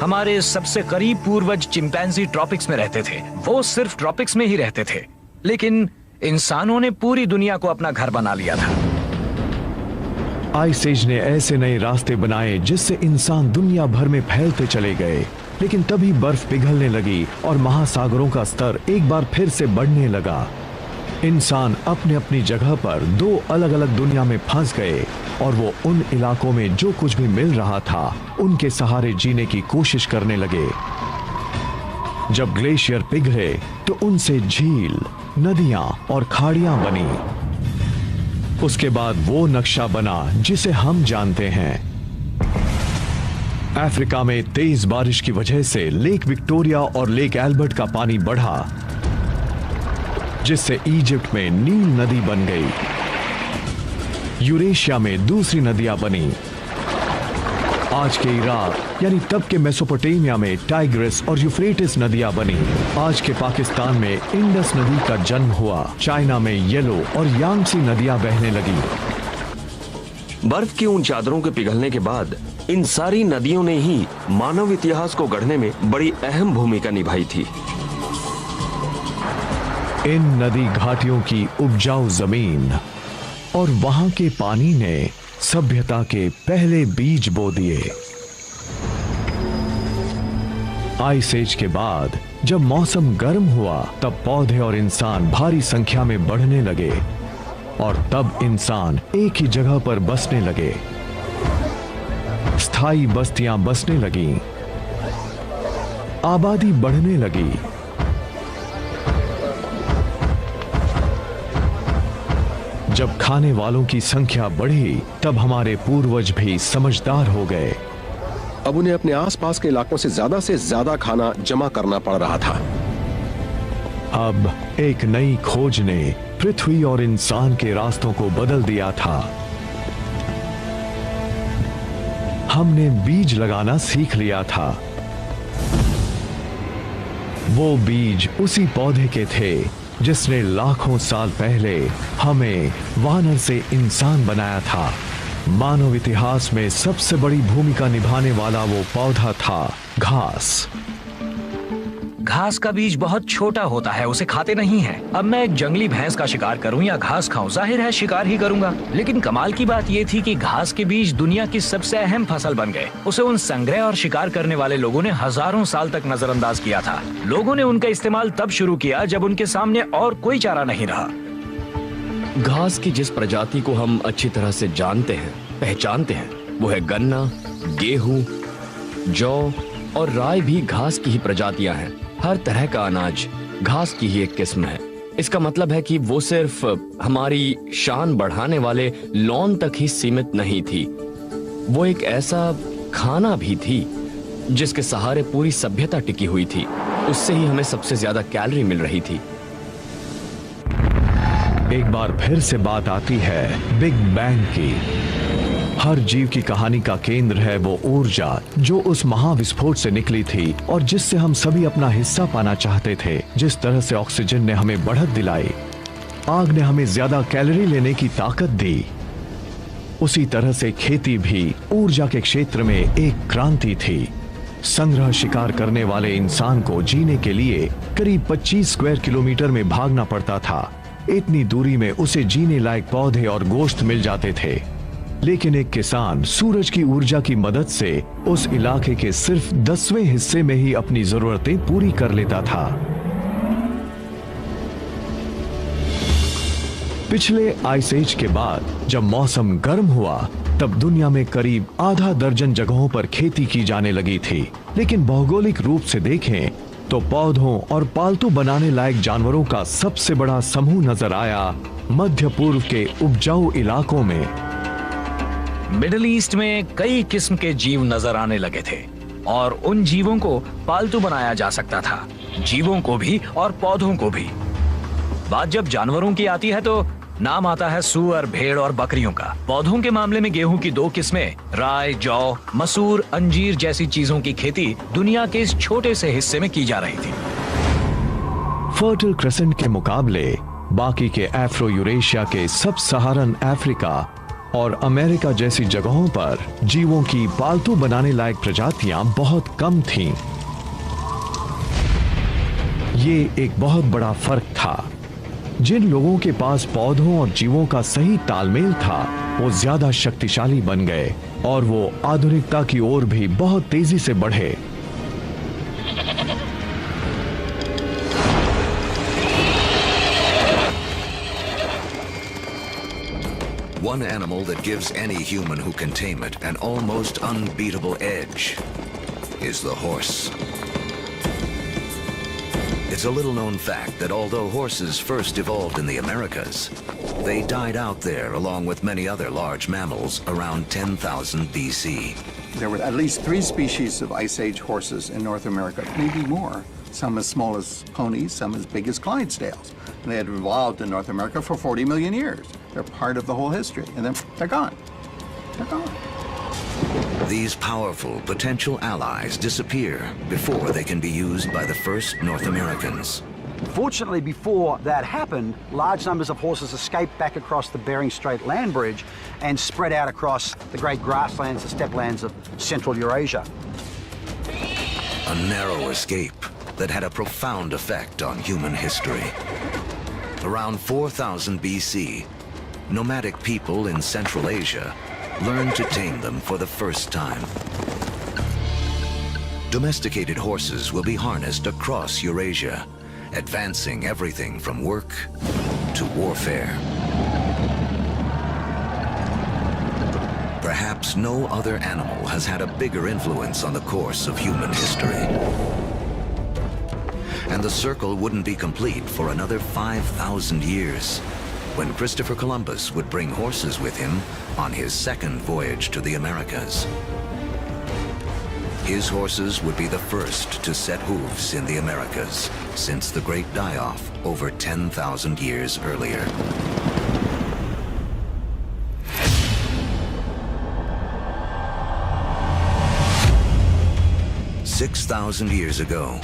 Speaker 9: हमारे सबसे करीब पूर्वज चिंपैंजी ट्रॉपिक्स में रहते थे। वो सिर्फ ट्रॉपिक्स में ही रहते थे, लेकिन इंसानों ने पूरी दुनिया को अपना घर बना लिया था।
Speaker 1: आइस एज ने ऐसे नए रास्ते बनाए जिससे इंसान दुनिया भर में फैलते चले गए, लेकिन तभी बर्फ पिघलने लगी और महासागरों का स्तर एक बार फिर से बढ़ने लगा। इंसान अपने अपनी जगह पर 2 अलग अलग दुनिया में फंस गए और वो उन इलाकों में जो कुछ भी मिल रहा था उनके सहारे जीने की कोशिश करने लगे। जब ग्लेशियर पिघले तो उनसे झील, नदियां और खाड़ियां बनी। उसके बाद वो नक्शा बना जिसे हम जानते हैं। अफ्रीका में तेज बारिश की वजह से लेक विक्टोरिया और लेक एल्बर्ट का पानी बढ़ा, जिससे इजिप्ट में नील नदी बन गई। यूरेशिया में दूसरी नदियां बनी। आज के इराक यानी तब के मेसोपोटामिया में टाइग्रिस और यूफ्रेटिस नदियां बनी। आज के पाकिस्तान में इंडस नदी का जन्म हुआ। चाइना में येलो और यांगसी नदियां बहने लगी।
Speaker 7: बर्फ की उन चादरों के पिघलने के बाद इन सारी नदियों ने ही मानव इतिहास को गढ़ने में बड़ी अहम भूमिका निभाई थी।
Speaker 1: इन नदी घाटियों की उपजाऊ जमीन और वहां के पानी ने सभ्यता के पहले बीज बो दिए। आइस एज के बाद जब मौसम गर्म हुआ तब पौधे और इंसान भारी संख्या में बढ़ने लगे और तब इंसान एक ही जगह पर बसने लगे। स्थायी बस्तियां बसने लगीं, आबादी बढ़ने लगी। जब खाने वालों की संख्या बढ़ी तब हमारे पूर्वज भी समझदार हो गए।
Speaker 6: अब उन्हें अपने आसपास के इलाकों से ज्यादा खाना जमा करना पड़ रहा था।
Speaker 1: अब एक नई खोज ने पृथ्वी और इंसान के रास्तों को बदल दिया था। हमने बीज लगाना सीख लिया था। वो बीज उसी पौधे के थे जिसने लाखों साल पहले हमें वानर से इंसान बनाया था। मानव इतिहास में सबसे बड़ी भूमिका निभाने वाला वो पौधा था घास।
Speaker 9: घास का बीज बहुत छोटा होता है, उसे खाते नहीं हैं। अब मैं एक जंगली भैंस का शिकार करूं या घास खाऊं, जाहिर है शिकार ही करूंगा। लेकिन कमाल की बात ये थी कि घास के बीज दुनिया की सबसे अहम फसल बन गए। उसे उन संग्रह और शिकार करने वाले लोगों ने हजारों साल तक नजरअंदाज किया था। लोगों ने उनका इस्तेमाल तब शुरू किया जब उनके सामने और कोई चारा नहीं रहा।
Speaker 5: घास की जिस प्रजाति को हम अच्छी तरह से जानते हैं, पहचानते हैं, वो है गन्ना, गेहूं, जौ और राई भी घास की ही प्रजातियां हैं। हर तरह का अनाज घास की ही एक किस्म है। इसका मतलब है कि वो सिर्फ हमारी शान बढ़ाने वाले लॉन तक ही सीमित नहीं थी, वो एक ऐसा खाना भी थी जिसके सहारे पूरी सभ्यता टिकी हुई थी। उससे ही हमें सबसे ज्यादा कैलोरी मिल रही थी।
Speaker 1: एक बार फिर से बात आती है बिग बैंग की। हर जीव की कहानी का केंद्र है वो ऊर्जा जो उस महाविस्फोट से निकली थी और जिससे हम सभी अपना हिस्सा पाना चाहते थे। जिस तरह से ऑक्सीजन ने हमें बढ़त दिलाई, आग ने हमें ज्यादा कैलोरी लेने की ताकत दी, उसी तरह से खेती भी ऊर्जा के क्षेत्र में एक क्रांति थी। संग्रह शिकार करने वाले इंसान को जीने के लिए करीब 25 स्क्वायर किलोमीटर में भागना पड़ता था। इतनी दूरी में उसे जीने लायक पौधे और गोश्त मिल जाते थे, लेकिन एक किसान सूरज की ऊर्जा की मदद से उस इलाके के सिर्फ 10वें हिस्से में ही अपनी जरूरतें पूरी कर लेता था। पिछले आइस एज के बाद जब मौसम गर्म हुआ तब दुनिया में करीब आधा दर्जन जगहों पर खेती की जाने लगी थी। लेकिन भौगोलिक रूप से देखें तो पौधों और पालतू बनाने लायक जानवरों का सबसे बड़ा समूह नजर आया मध्य पूर्व के उपजाऊ इलाकों में।
Speaker 9: मिडिल ईस्ट में कई किस्म के जीव नजर आने लगे थे और उन जीवों को पालतू बनाया जा सकता था, जीवों को भी और पौधों को भी। बात जब जानवरों की आती है तो नाम आता है सूअर, भेड़ और बकरियों का। पौधों के मामले में गेहूं की 2 किस्में, राय, जौ, मसूर, अंजीर जैसी चीजों की खेती दुनिया के इस छोटे से हिस्से में की जा रही थी।
Speaker 1: फर्टिल क्रेसेंट के मुकाबले बाकी के अफ्रो यूरेशिया के सब सहारन अफ्रीका और अमेरिका जैसी जगहों पर जीवों की पालतू बनाने लायक प्रजातियां बहुत कम थीं। ये एक बहुत बड़ा फर्क था। जिन लोगों के पास पौधों और जीवों का सही तालमेल था वो ज्यादा शक्तिशाली बन गए और वो आधुनिकता की ओर भी बहुत तेजी से बढ़े।
Speaker 10: One animal that gives any human who can tame it an almost unbeatable edge is the horse. It's a little-known fact that although horses first evolved in the Americas, they died out there along with many other large mammals around 10,000 BC.
Speaker 11: There were at least 3 species of Ice Age horses in North America, maybe more. Some as small as ponies, some as big as Clydesdales. And they had evolved in North America for 40 million years. They're part of the whole history, and then they're gone. They're gone.
Speaker 10: These powerful potential allies disappear before they can be used by the first North Americans.
Speaker 12: Fortunately, before that happened, large numbers of horses escaped back across the Bering Strait land bridge and spread out across the great grasslands, the steppe lands of Central Eurasia.
Speaker 10: A narrow escape that had a profound effect on human history. Around 4000 BC, nomadic people in Central Asia learned to tame them for the first time. Domesticated horses will be harnessed across Eurasia, advancing everything from work to warfare. Perhaps no other animal has had a bigger influence on the course of human history. And the circle wouldn't be complete for another 5,000 years, when Christopher Columbus would bring horses with him on his second voyage to the Americas. His horses would be the first to set hooves in the Americas since the Great Die-Off over 10,000 years earlier. "6,000 years ago,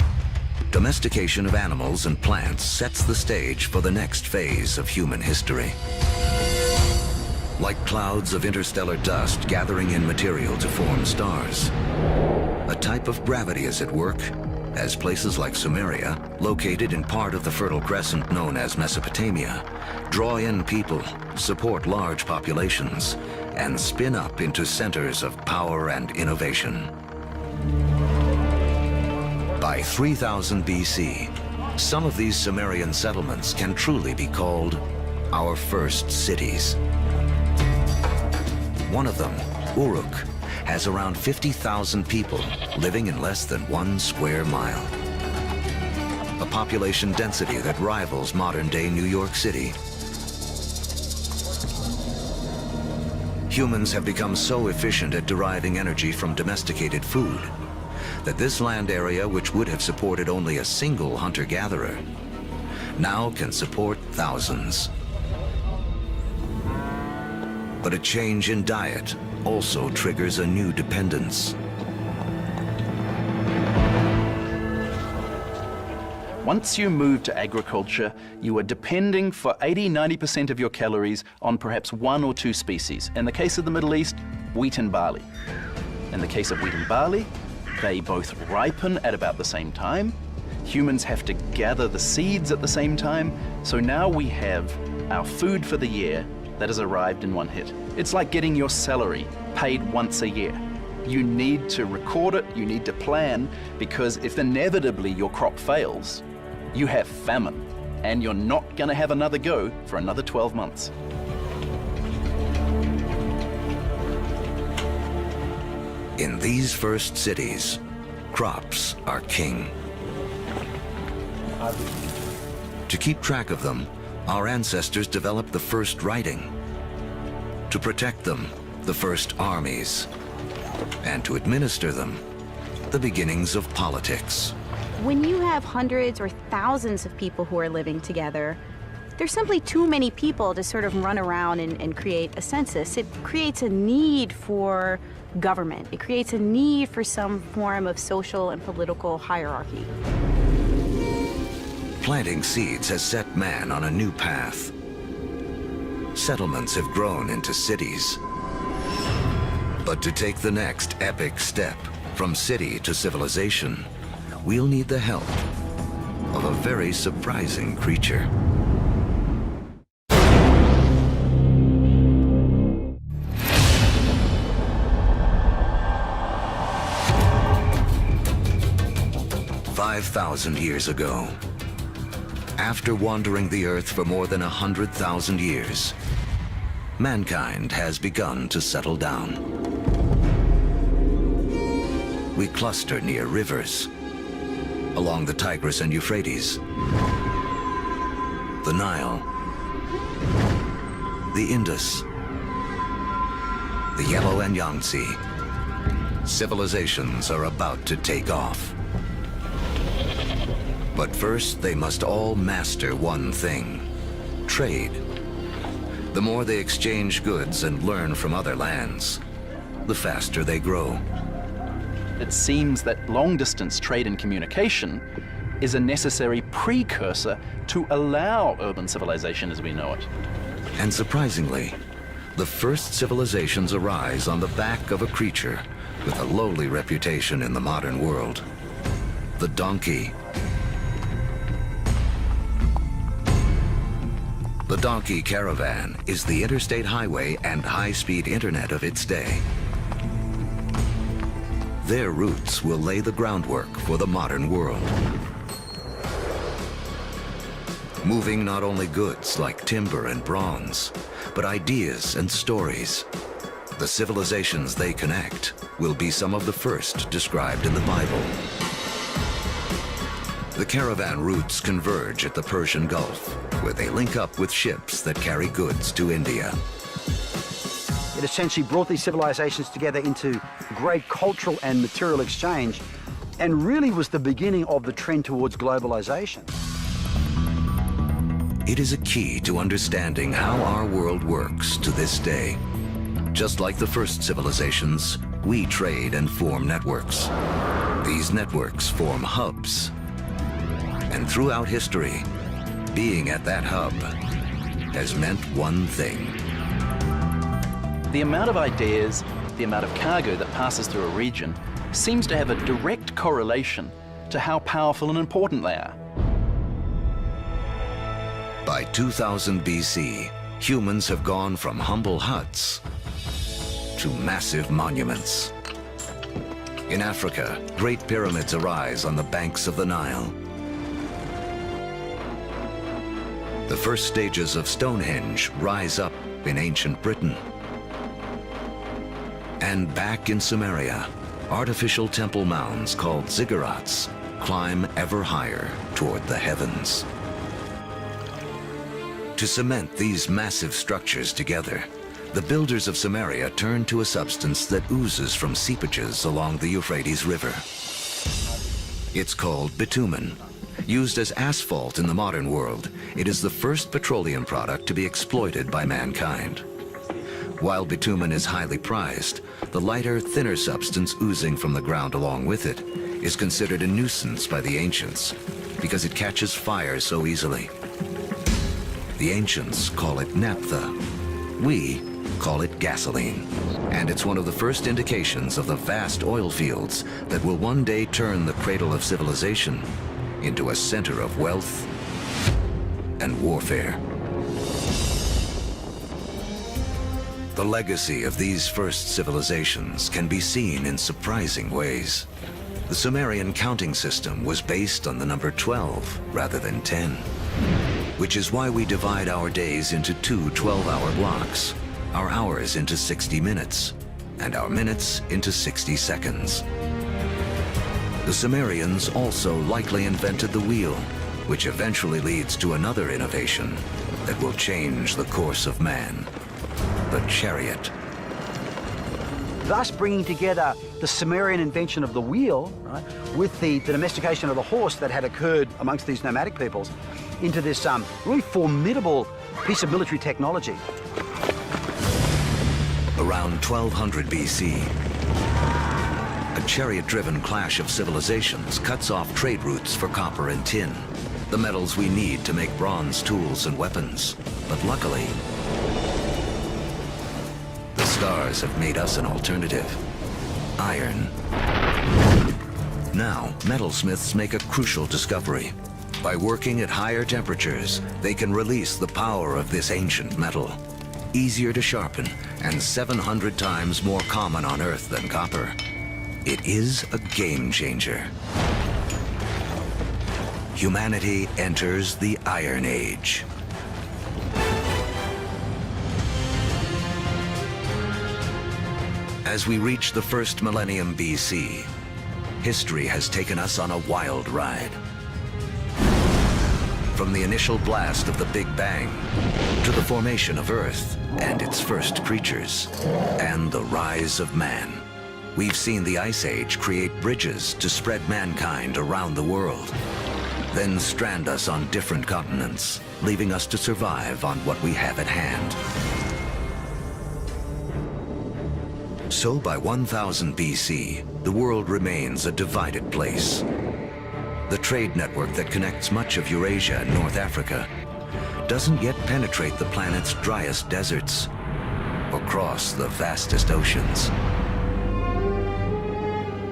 Speaker 10: domestication of animals and plants sets the stage for the next phase of human history. Like clouds of interstellar dust gathering in material to form stars, a type of gravity is at work as places like Sumeria, located in part of the Fertile Crescent known as Mesopotamia, draw in people, support large populations, and spin up into centers of power and innovation. By 3000 BC, some of these Sumerian settlements can truly be called our first cities. One of them, Uruk, has around 50,000 people living in less than 1 square mile. A population density that rivals modern-day New York City. Humans have become so efficient at deriving energy from domesticated food that this land area, which would have supported only a single hunter-gatherer, now can support thousands. But a change in diet also triggers a new dependence.
Speaker 13: Once you move to agriculture, you are depending for 80–90% of your calories on perhaps 1 or 2 species. In the case of the Middle East, wheat and barley. In the case of wheat and barley, they both ripen at about the same time. Humans have to gather the seeds at the same time. So now we have our food for the year that has arrived in one hit. It's like getting your salary paid once a year. You need to record it, you need to plan, because if inevitably your crop fails, you have famine. and you're not going to have another go for another 12 months.
Speaker 10: In these first cities, crops are king. To keep track of them, our ancestors developed the first writing. To protect them, the first armies. And to administer them, the beginnings of politics.
Speaker 14: When you have hundreds or thousands of people who are living together, there's simply too many people to sort of run around and create a census. It creates a need for government. It creates a need for some form of social and political hierarchy.
Speaker 10: Planting seeds has set man on a new path. Settlements have grown into cities. But to take the next epic step from city to civilization, we'll need the help of a very surprising creature. "5,000 years ago, after wandering the earth for more than 100,000 years, mankind has begun to settle down. We cluster near rivers, along the Tigris and Euphrates, the Nile, the Indus, the Yellow and Yangtze. Civilizations are about to take off. But first, they must all master one thing: trade. The more they exchange goods and learn from other lands, the faster they grow.
Speaker 13: It seems that long-distance trade and communication is a necessary precursor to allow urban civilization as we know it.
Speaker 10: And surprisingly, the first civilizations arise on the back of a creature with a lowly reputation in the modern world: the donkey. The donkey caravan is the interstate highway and high-speed internet of its day. Their routes will lay the groundwork for the modern world. Moving not only goods like timber and bronze, but ideas and stories. The civilizations they connect will be some of the first described in the Bible. The caravan routes converge at the Persian Gulf, where they link up with ships that carry goods to India.
Speaker 12: It essentially brought these civilizations together into great cultural and material exchange, and really was the beginning of the trend towards globalization.
Speaker 10: It is a key to understanding how our world works to this day. Just like the first civilizations, we trade and form networks. These networks form hubs. And throughout history, being at that hub has meant one thing.
Speaker 13: The amount of ideas, the amount of cargo that passes through a region seems to have a direct correlation to how powerful and important they are.
Speaker 10: By 2000 BC, humans have gone from humble huts to massive monuments. In Africa, great pyramids arise on the banks of the Nile. The first stages of Stonehenge rise up in ancient Britain. And back in Sumeria, artificial temple mounds called ziggurats climb ever higher toward the heavens. To cement these massive structures together, the builders of Sumeria turned to a substance that oozes from seepages along the Euphrates River. It's called bitumen. Used as asphalt in the modern world, it is the first petroleum product to be exploited by mankind. While bitumen is highly prized, the lighter, thinner substance oozing from the ground along with it is considered a nuisance by the ancients because it catches fire so easily. The ancients call it naphtha. We call it gasoline. And it's one of the first indications of the vast oil fields that will one day turn the cradle of civilization into a center of wealth and warfare. The legacy of these first civilizations can be seen in surprising ways. The Sumerian counting system was based on the number 12 rather than 10. which is why we divide our days into two 12-hour blocks, our hours into 60 minutes, and our minutes into 60 seconds. The Sumerians also likely invented the wheel, which eventually leads to another innovation that will change the course of man, the chariot.
Speaker 12: Thus bringing together the Sumerian invention of the wheel, right, with the domestication of the horse that had occurred amongst these nomadic peoples into this really formidable piece of military technology.
Speaker 10: Around 1200 BC, a chariot-driven clash of civilizations cuts off trade routes for copper and tin, the metals we need to make bronze tools and weapons. But luckily, the stars have made us an alternative: iron. Now, metalsmiths make a crucial discovery. By working at higher temperatures, they can release the power of this ancient metal. Easier to sharpen and 700 times more common on Earth than copper. It is a game changer. Humanity enters the Iron Age. As we reach the first millennium BC, history has taken us on a wild ride. From the initial blast of the Big Bang to the formation of Earth and its first creatures, and the rise of man. We've seen the Ice Age create bridges to spread mankind around the world, then strand us on different continents, leaving us to survive on what we have at hand. So by 1000 BC, the world remains a divided place. The trade network that connects much of Eurasia and North Africa doesn't yet penetrate the planet's driest deserts or cross the vastest oceans.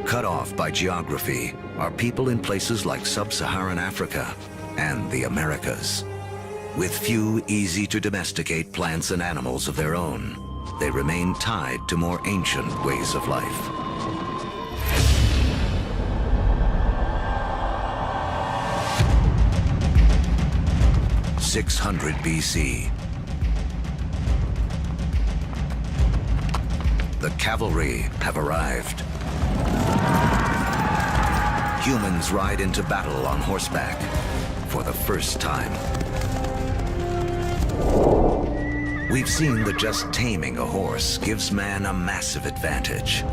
Speaker 10: Cut off by geography are people in places like sub-Saharan Africa and the Americas. With few easy-to-domesticate plants and animals of their own, they remain tied to more ancient ways of life. In 600 BC, the cavalry have arrived. Humans ride into battle on horseback for the first time. We've seen that just taming a horse gives man a massive advantage.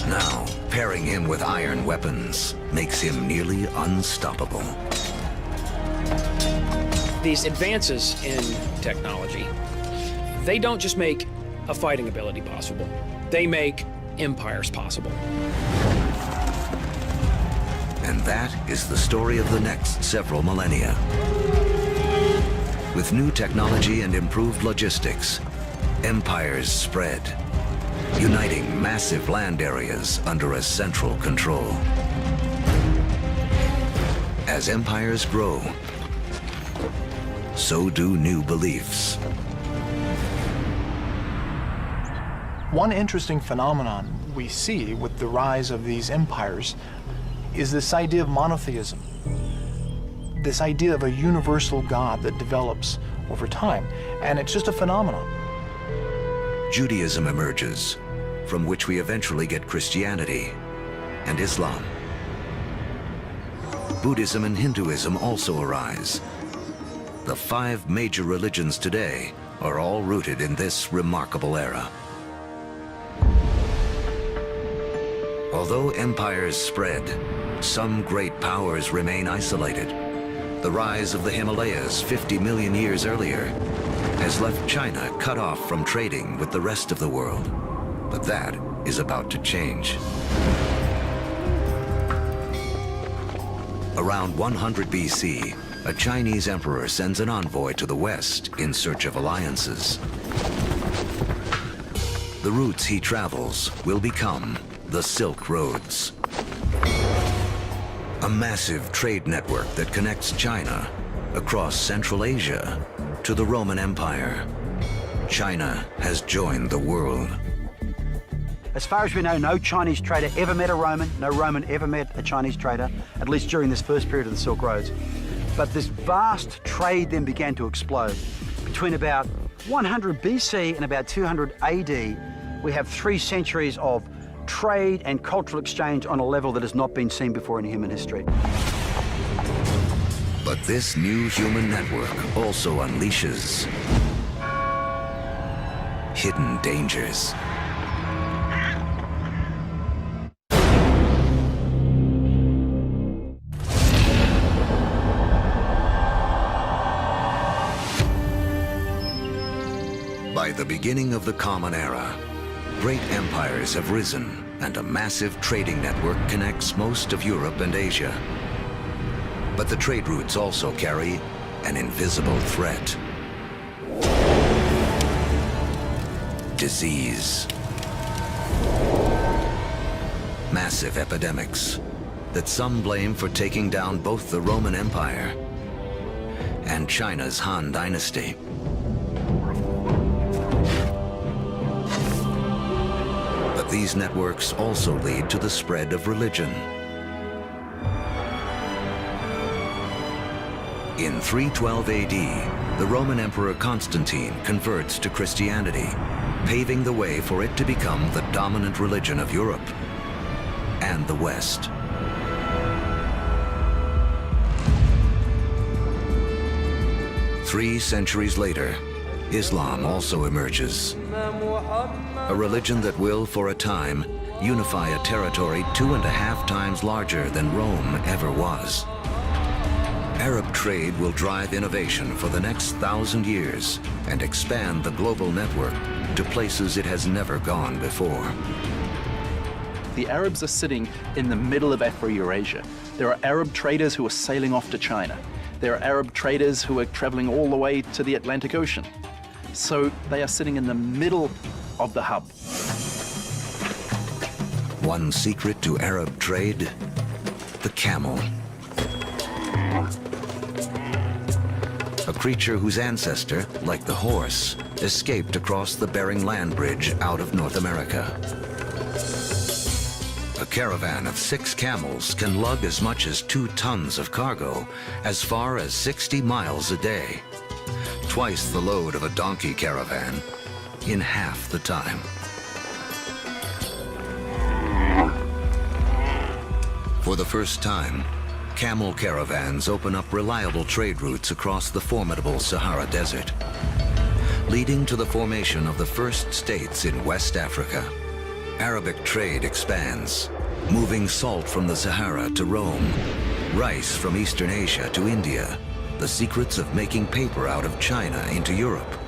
Speaker 10: Now, pairing him with iron weapons makes him nearly unstoppable.
Speaker 15: These advances in technology, they don't just make a fighting ability possible. They make empires possible.
Speaker 10: And that is the story of the next several millennia. With new technology and improved logistics, empires spread, uniting massive land areas under a central control. As empires grow, so do new beliefs.
Speaker 16: One interesting phenomenon we see with the rise of these empires is this idea of monotheism, this idea of a universal God that develops over time, and it's just a phenomenon.
Speaker 10: Judaism emerges, from which we eventually get Christianity and Islam. Buddhism and Hinduism also arise. The 5 major religions today are all rooted in this remarkable era. Although empires spread, some great powers remain isolated. The rise of the Himalayas 50 million years earlier has left China cut off from trading with the rest of the world. But that is about to change. Around 100 BC, a Chinese emperor sends an envoy to the West in search of alliances. The routes he travels will become the Silk Roads, a massive trade network that connects China across Central Asia to the Roman Empire. China has joined the world.
Speaker 12: As far as we know, no Chinese trader ever met a Roman, no Roman ever met a Chinese trader, at least during this first period of the Silk Roads. But this vast trade then began to explode. Between about 100 BC and about 200 AD, we have 3 centuries of trade and cultural exchange on a level that has not been seen before in human history.
Speaker 10: But this new human network also unleashes hidden dangers. By the beginning of the Common Era, great empires have risen and a massive trading network connects most of Europe and Asia. But the trade routes also carry an invisible threat. Disease. Massive epidemics that some blame for taking down both the Roman Empire and China's Han Dynasty. But these networks also lead to the spread of religion. In 312 AD, the Roman Emperor Constantine converts to Christianity, paving the way for it to become the dominant religion of Europe and the West. Three centuries later, Islam also emerges. A religion that will, for a time, unify a territory 2.5 times larger than Rome ever was. Arab trade will drive innovation for the next 1,000 years and expand the global network to places it has never gone before.
Speaker 13: The Arabs are sitting in the middle of Afro-Eurasia. There are Arab traders who are sailing off to China. There are Arab traders who are traveling all the way to the Atlantic Ocean. So they are sitting in the middle of the hub.
Speaker 10: One secret to Arab trade: the camel. A creature whose ancestor, like the horse, escaped across the Bering Land Bridge out of North America. A caravan of 6 camels can lug as much as 2 tons of cargo as far as 60 miles a day. Twice the load of a donkey caravan in half the time. For the first time, camel caravans open up reliable trade routes across the formidable Sahara Desert, leading to the formation of the first states in West Africa. Arabic trade expands, moving salt from the Sahara to Rome, rice from Eastern Asia to India, the secrets of making paper out of China into Europe,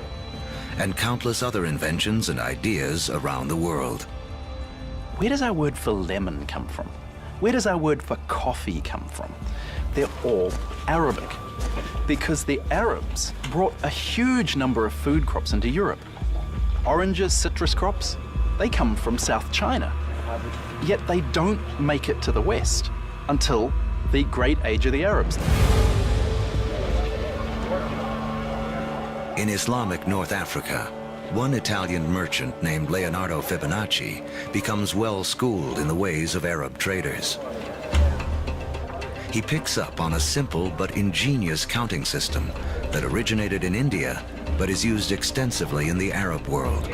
Speaker 10: and countless other inventions and ideas around the world.
Speaker 13: Where does our word for lemon come from? Where does our word for coffee come from? They're all Arabic, because the Arabs brought a huge number of food crops into Europe. Oranges, citrus crops, they come from South China, yet they don't make it to the West until the Great Age of the Arabs.
Speaker 10: In Islamic North Africa, one Italian merchant named Leonardo Fibonacci becomes well-schooled in the ways of Arab traders. He picks up on a simple but ingenious counting system that originated in India but is used extensively in the Arab world.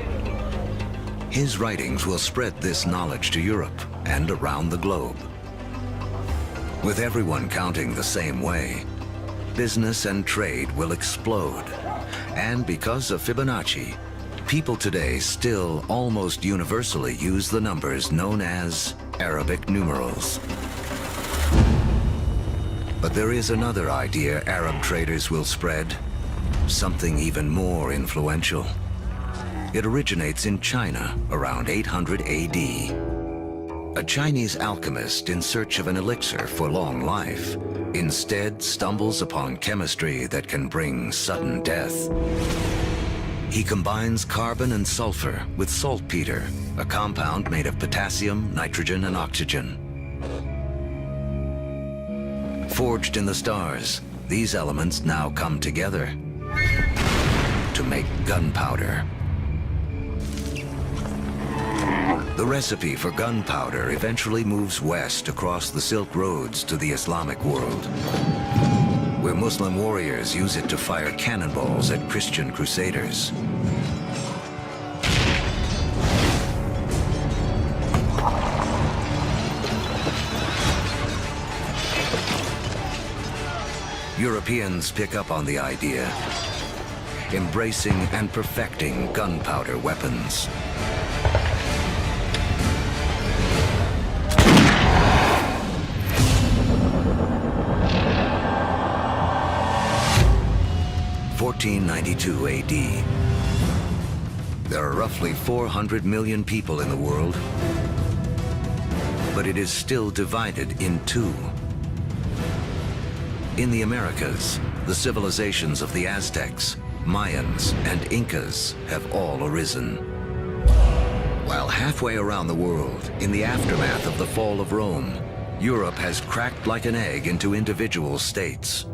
Speaker 10: His writings will spread this knowledge to Europe and around the globe. With everyone counting the same way, business and trade will explode. And because of Fibonacci, people today still almost universally use the numbers known as Arabic numerals. But there is another idea Arab traders will spread, something even more influential. It originates in China around 800 AD. A Chinese alchemist in search of an elixir for long life instead stumbles upon chemistry that can bring sudden death. He combines carbon and sulfur with saltpeter, a compound made of potassium, nitrogen, and oxygen. Forged in the stars, these elements now come together to make gunpowder. The recipe for gunpowder eventually moves west across the Silk Roads to the Islamic world. where Muslim warriors use it to fire cannonballs at Christian crusaders. Europeans pick up on the idea, embracing and perfecting gunpowder weapons. (1492 AD). There are roughly 400 million people in the world, but it is still divided in two. In the Americas, the civilizations of the Aztecs, Mayans, and Incas have all arisen. While halfway around the world, in the aftermath of the fall of Rome, Europe has cracked like an egg into individual states.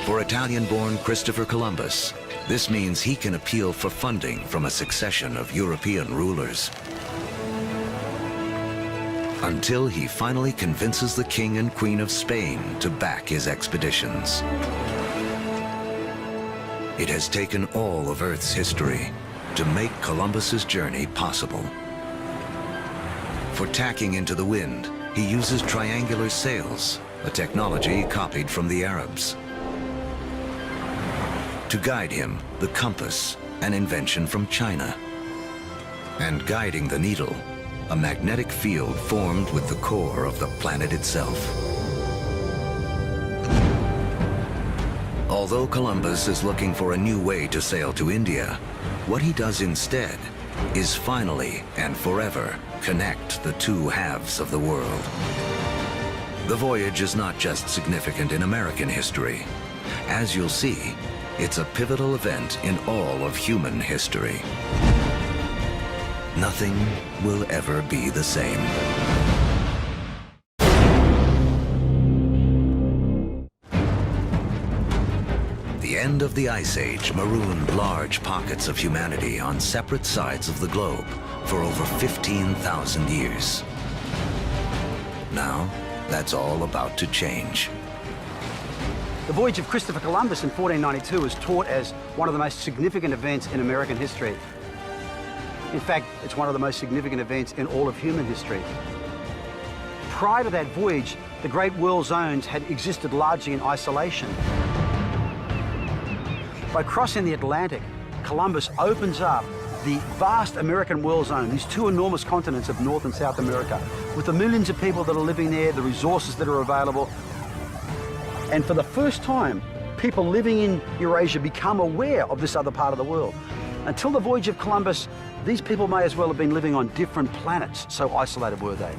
Speaker 10: For Italian-born Christopher Columbus, this means he can appeal for funding from a succession of European rulers. Until he finally convinces the King and Queen of Spain to back his expeditions. It has taken all of Earth's history to make Columbus's journey possible. For tacking into the wind, he uses triangular sails, a technology copied from the Arabs. To guide him, the compass, an invention from China. And guiding the needle, a magnetic field formed with the core of the planet itself. Although Columbus is looking for a new way to sail to India, what he does instead is finally and forever connect the two halves of the world. The voyage is not just significant in American history. As you'll see, it's a pivotal event in all of human history. Nothing will ever be the same. The end of the Ice Age marooned large pockets of humanity on separate sides of the globe for over 15,000 years. Now, that's all about to change.
Speaker 12: The voyage of Christopher Columbus in 1492 is taught as one of the most significant events in American history. In fact, it's one of the most significant events in all of human history. Prior to that voyage, the Great World Zones had existed largely in isolation. By crossing the Atlantic, Columbus opens up the vast American world zone, these two enormous continents of North and South America, with the millions of people that are living there, the resources that are available. And for the first time, people living in Eurasia become aware of this other part of the world. Until the voyage of Columbus, these people may as well have been living on different planets, so isolated were they.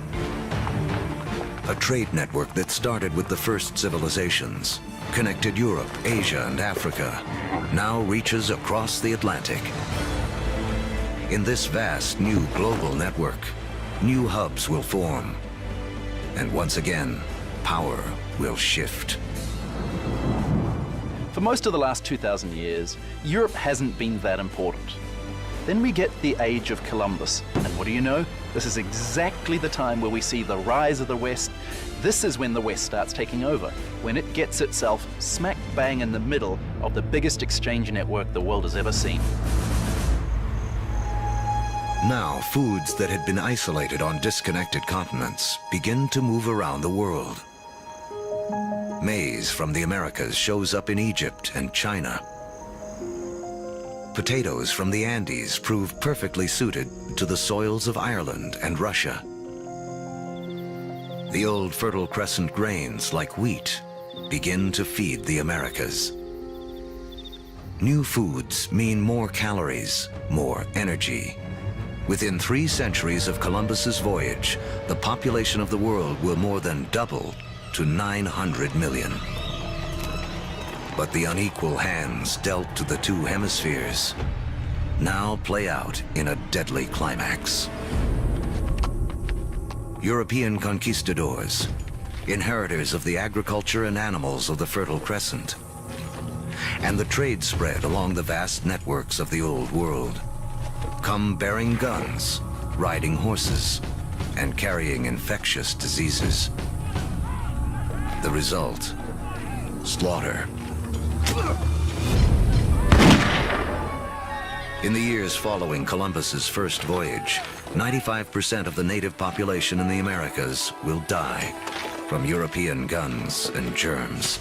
Speaker 10: A trade network that started with the first civilizations, connected Europe, Asia, and Africa, now reaches across the Atlantic. In this vast new global network, new hubs will form. And once again, power will shift.
Speaker 13: For most of the last 2,000 years, Europe hasn't been that important. Then we get the age of Columbus, and what do you know? This is exactly the time where we see the rise of the West. This is when the West starts taking over, when it gets itself smack bang in the middle of the biggest exchange network the world has ever seen.
Speaker 10: Now, foods that had been isolated on disconnected continents begin to move around the world. Maize from the Americas shows up in Egypt and China. Potatoes from the Andes prove perfectly suited to the soils of Ireland and Russia. The old Fertile Crescent grains, like wheat, begin to feed the Americas. New foods mean more calories, more energy. Within 3 centuries of Columbus's voyage, the population of the world will more than double to 900 million. But the unequal hands dealt to the two hemispheres now play out in a deadly climax. European conquistadors, inheritors of the agriculture and animals of the Fertile Crescent, and the trade spread along the vast networks of the Old World, come bearing guns, riding horses, and carrying infectious diseases. The result, slaughter. In the years following Columbus's first voyage, 95% of the native population in the Americas will die from European guns and germs.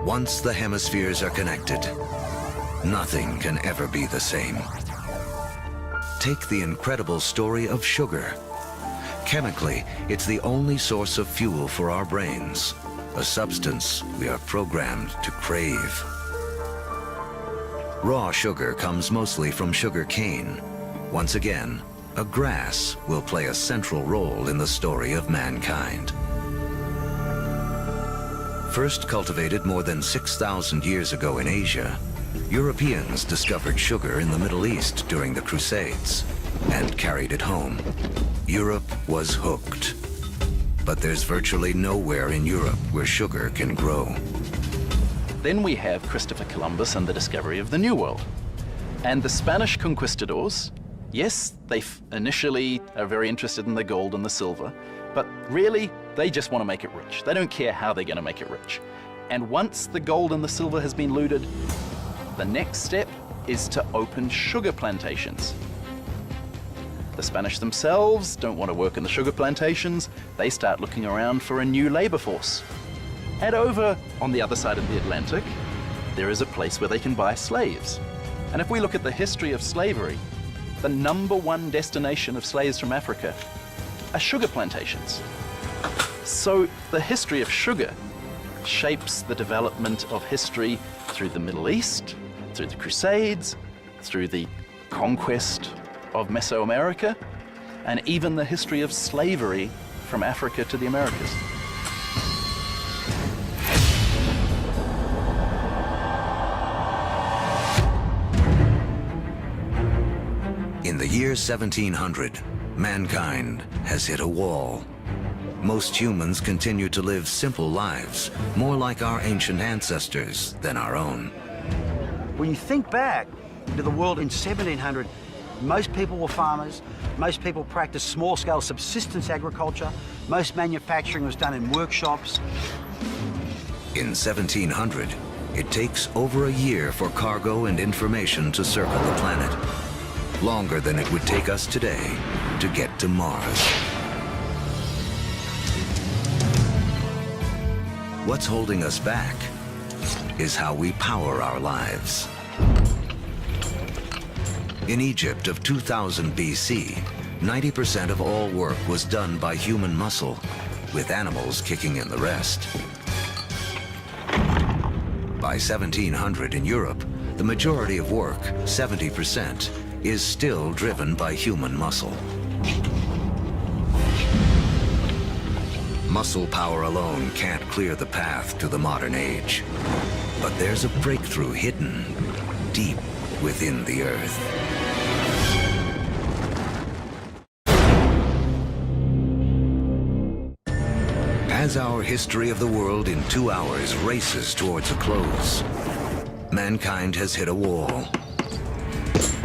Speaker 10: Once the hemispheres are connected, nothing can ever be the same. Take the incredible story of sugar. Chemically, it's the only source of fuel for our brains, a substance we are programmed to crave. Raw sugar comes mostly from sugar cane. Once again, a grass will play a central role in the story of mankind. First cultivated more than 6,000 years ago in Asia, Europeans discovered sugar in the Middle East during the Crusades and carried it home. Europe was hooked. But there's virtually nowhere in Europe where sugar can grow.
Speaker 13: Then we have Christopher Columbus and the discovery of the New World. And the Spanish conquistadors, yes, they initially are very interested in the gold and the silver, but really, they just want to make it rich. They don't care how they're going to make it rich. And once the gold and the silver has been looted, the next step is to open sugar plantations. The Spanish themselves don't want to work in the sugar plantations. They start looking around for a new labor force. And over on the other side of the Atlantic, there is a place where they can buy slaves. And if we look at the history of slavery, the #1 destination of slaves from Africa are sugar plantations. So the history of sugar shapes the development of history through the Middle East, through the Crusades, through the conquest of Mesoamerica, and even the history of slavery from Africa to the Americas.
Speaker 10: In the year 1700, mankind has hit a wall. Most humans continue to live simple lives, more like our ancient ancestors than our own.
Speaker 12: When you think back to the world in 1700, most people were farmers, most people practiced small-scale subsistence agriculture, most manufacturing was done in workshops.
Speaker 10: In 1700, it takes over a year for cargo and information to circle the planet, longer than it would take us today to get to Mars. What's holding us back is how we power our lives. In Egypt of 2000 BC, 90% of all work was done by human muscle, with animals kicking in the rest. By 1700 in Europe, the majority of work, 70%, is still driven by human muscle. Muscle power alone can't clear the path to the modern age. But there's a breakthrough hidden deep within the Earth. As our history of the world in 2 hours races towards a close, mankind has hit a wall.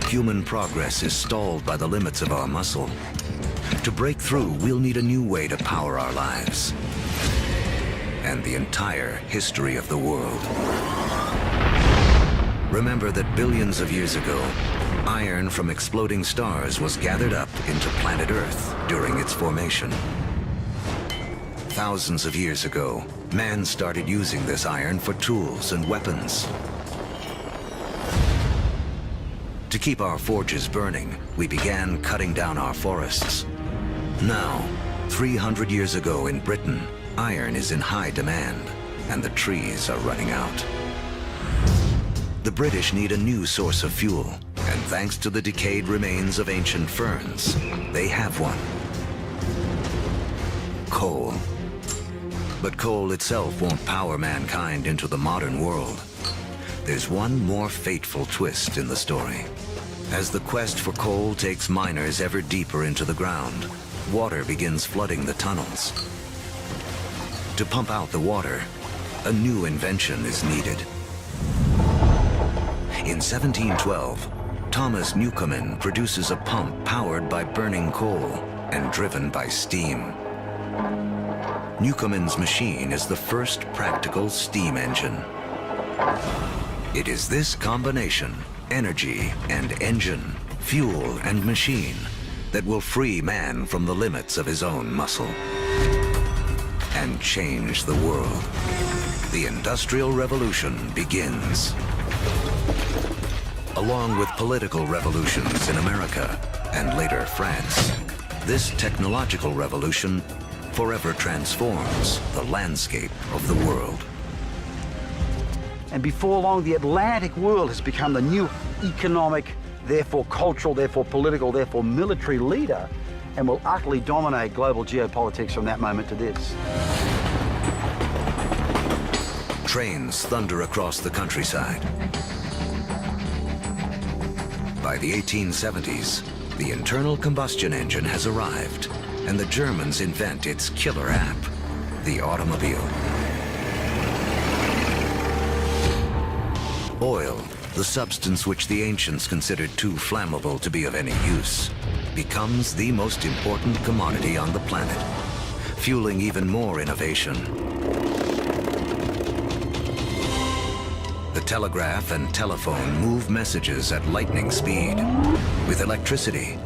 Speaker 10: Human progress is stalled by the limits of our muscle. To break through, we'll need a new way to power our lives and the entire history of the world. Remember that billions of years ago, iron from exploding stars was gathered up into planet Earth during its formation. Thousands of years ago, man started using this iron for tools and weapons. To keep our forges burning, we began cutting down our forests. Now, 300 years ago in Britain, iron is in high demand, and the trees are running out. The British need a new source of fuel, and thanks to the decayed remains of ancient ferns, they have one. Coal. But coal itself won't power mankind into the modern world. There's one more fateful twist in the story. As the quest for coal takes miners ever deeper into the ground, water begins flooding the tunnels. To pump out the water, a new invention is needed. In 1712, Thomas Newcomen produces a pump powered by burning coal, and driven by steam. Newcomen's machine is the first practical steam engine. It is this combination, energy and engine, fuel and machine, that will free man from the limits of his own muscle and change the world. The Industrial Revolution begins. Along with political revolutions in America and later France, this technological revolution forever transforms the landscape of the world.
Speaker 12: And before long, the Atlantic world has become the new economic, therefore cultural, therefore political, therefore military leader, and will utterly dominate global geopolitics from that moment to this.
Speaker 10: Trains thunder across the countryside. By the 1870s, the internal combustion engine has arrived, and the Germans invent its killer app, the automobile. Oil, the substance which the ancients considered too flammable to be of any use, becomes the most important commodity on the planet, fueling even more innovation. The telegraph and telephone move messages at lightning speed. With electricity,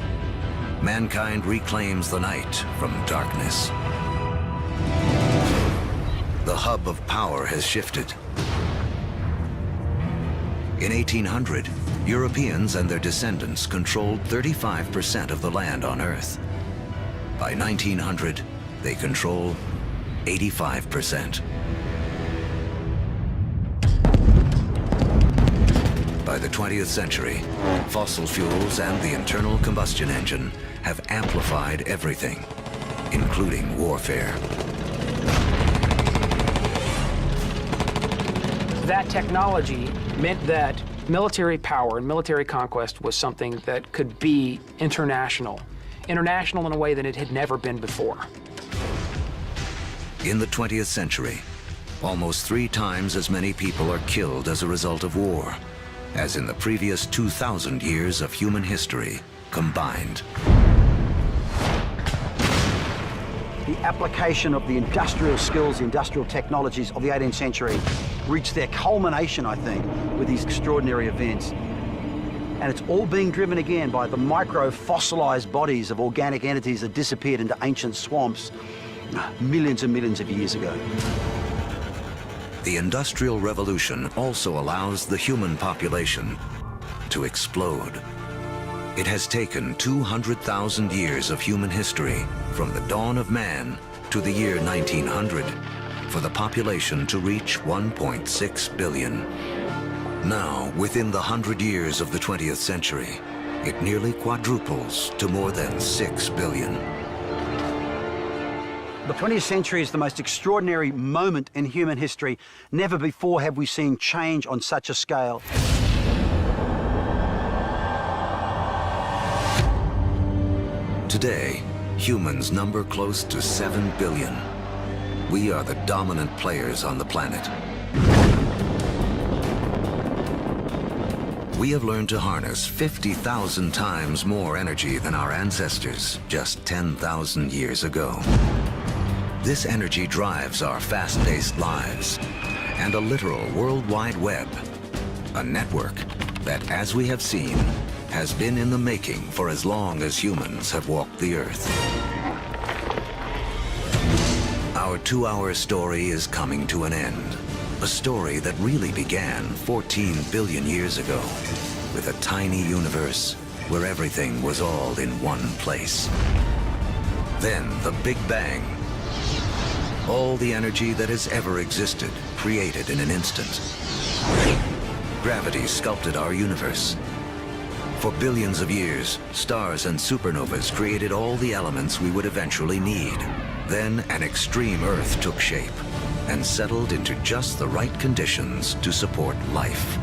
Speaker 10: mankind reclaims the night from darkness. The hub of power has shifted. In 1800, Europeans and their descendants controlled 35% of the land on Earth. By 1900, they control 85%. By the 20th century, fossil fuels and the internal combustion engine have amplified everything, including warfare.
Speaker 15: That technology meant that military power and military conquest was something that could be international in a way that it had never been before.
Speaker 10: In the 20th century, almost 3 times as many people are killed as a result of war as in the previous 2,000 years of human history combined.
Speaker 12: The application of the industrial skills, the industrial technologies of the 18th century reached their culmination, I think, with these extraordinary events. And it's all being driven again by the micro-fossilized bodies of organic entities that disappeared into ancient swamps millions and millions of years ago.
Speaker 10: The Industrial Revolution also allows the human population to explode. It has taken 200,000 years of human history, from the dawn of man to the year 1900, for the population to reach 1.6 billion. Now, within the 100 years of the 20th century, it nearly quadruples to more than 6 billion.
Speaker 12: The 20th century is the most extraordinary moment in human history. Never before have we seen change on such a scale.
Speaker 10: Today, humans number close to 7 billion. We are the dominant players on the planet. We have learned to harness 50,000 times more energy than our ancestors just 10,000 years ago. This energy drives our fast-paced lives and a literal worldwide web, a network that, as we have seen, has been in the making for as long as humans have walked the Earth. Our 2-hour story is coming to an end, a story that really began 14 billion years ago with a tiny universe where everything was all in one place. Then the Big Bang. All the energy that has ever existed, created in an instant. Gravity sculpted our universe. For billions of years, stars and supernovas created all the elements we would eventually need. Then an extreme Earth took shape and settled into just the right conditions to support life.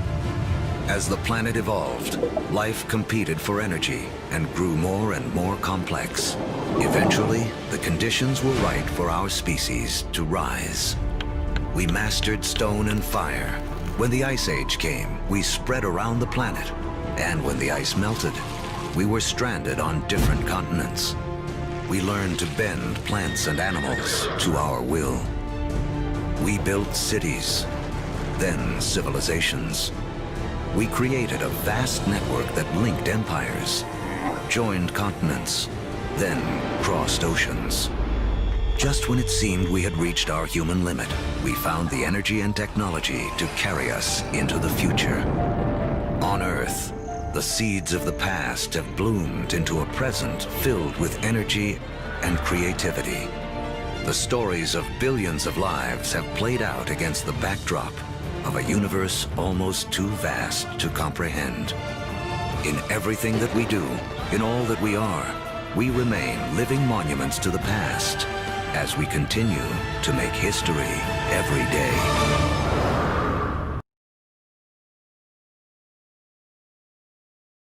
Speaker 10: As the planet evolved, life competed for energy and grew more and more complex. Eventually, the conditions were right for our species to rise. We mastered stone and fire. When the Ice Age came, we spread around the planet. And when the ice melted, we were stranded on different continents. we learned to bend plants and animals to our will. We built cities, then civilizations. We created a vast network that linked empires, joined continents, then crossed oceans. Just when it seemed we had reached our human limit, we found the energy and technology to carry us into the future. On Earth, the seeds of the past have bloomed into a present filled with energy and creativity. The stories of billions of lives have played out against the backdrop of a universe almost too vast to comprehend. In everything that we do, in all that we are, we remain living monuments to the past as we continue to make history every day.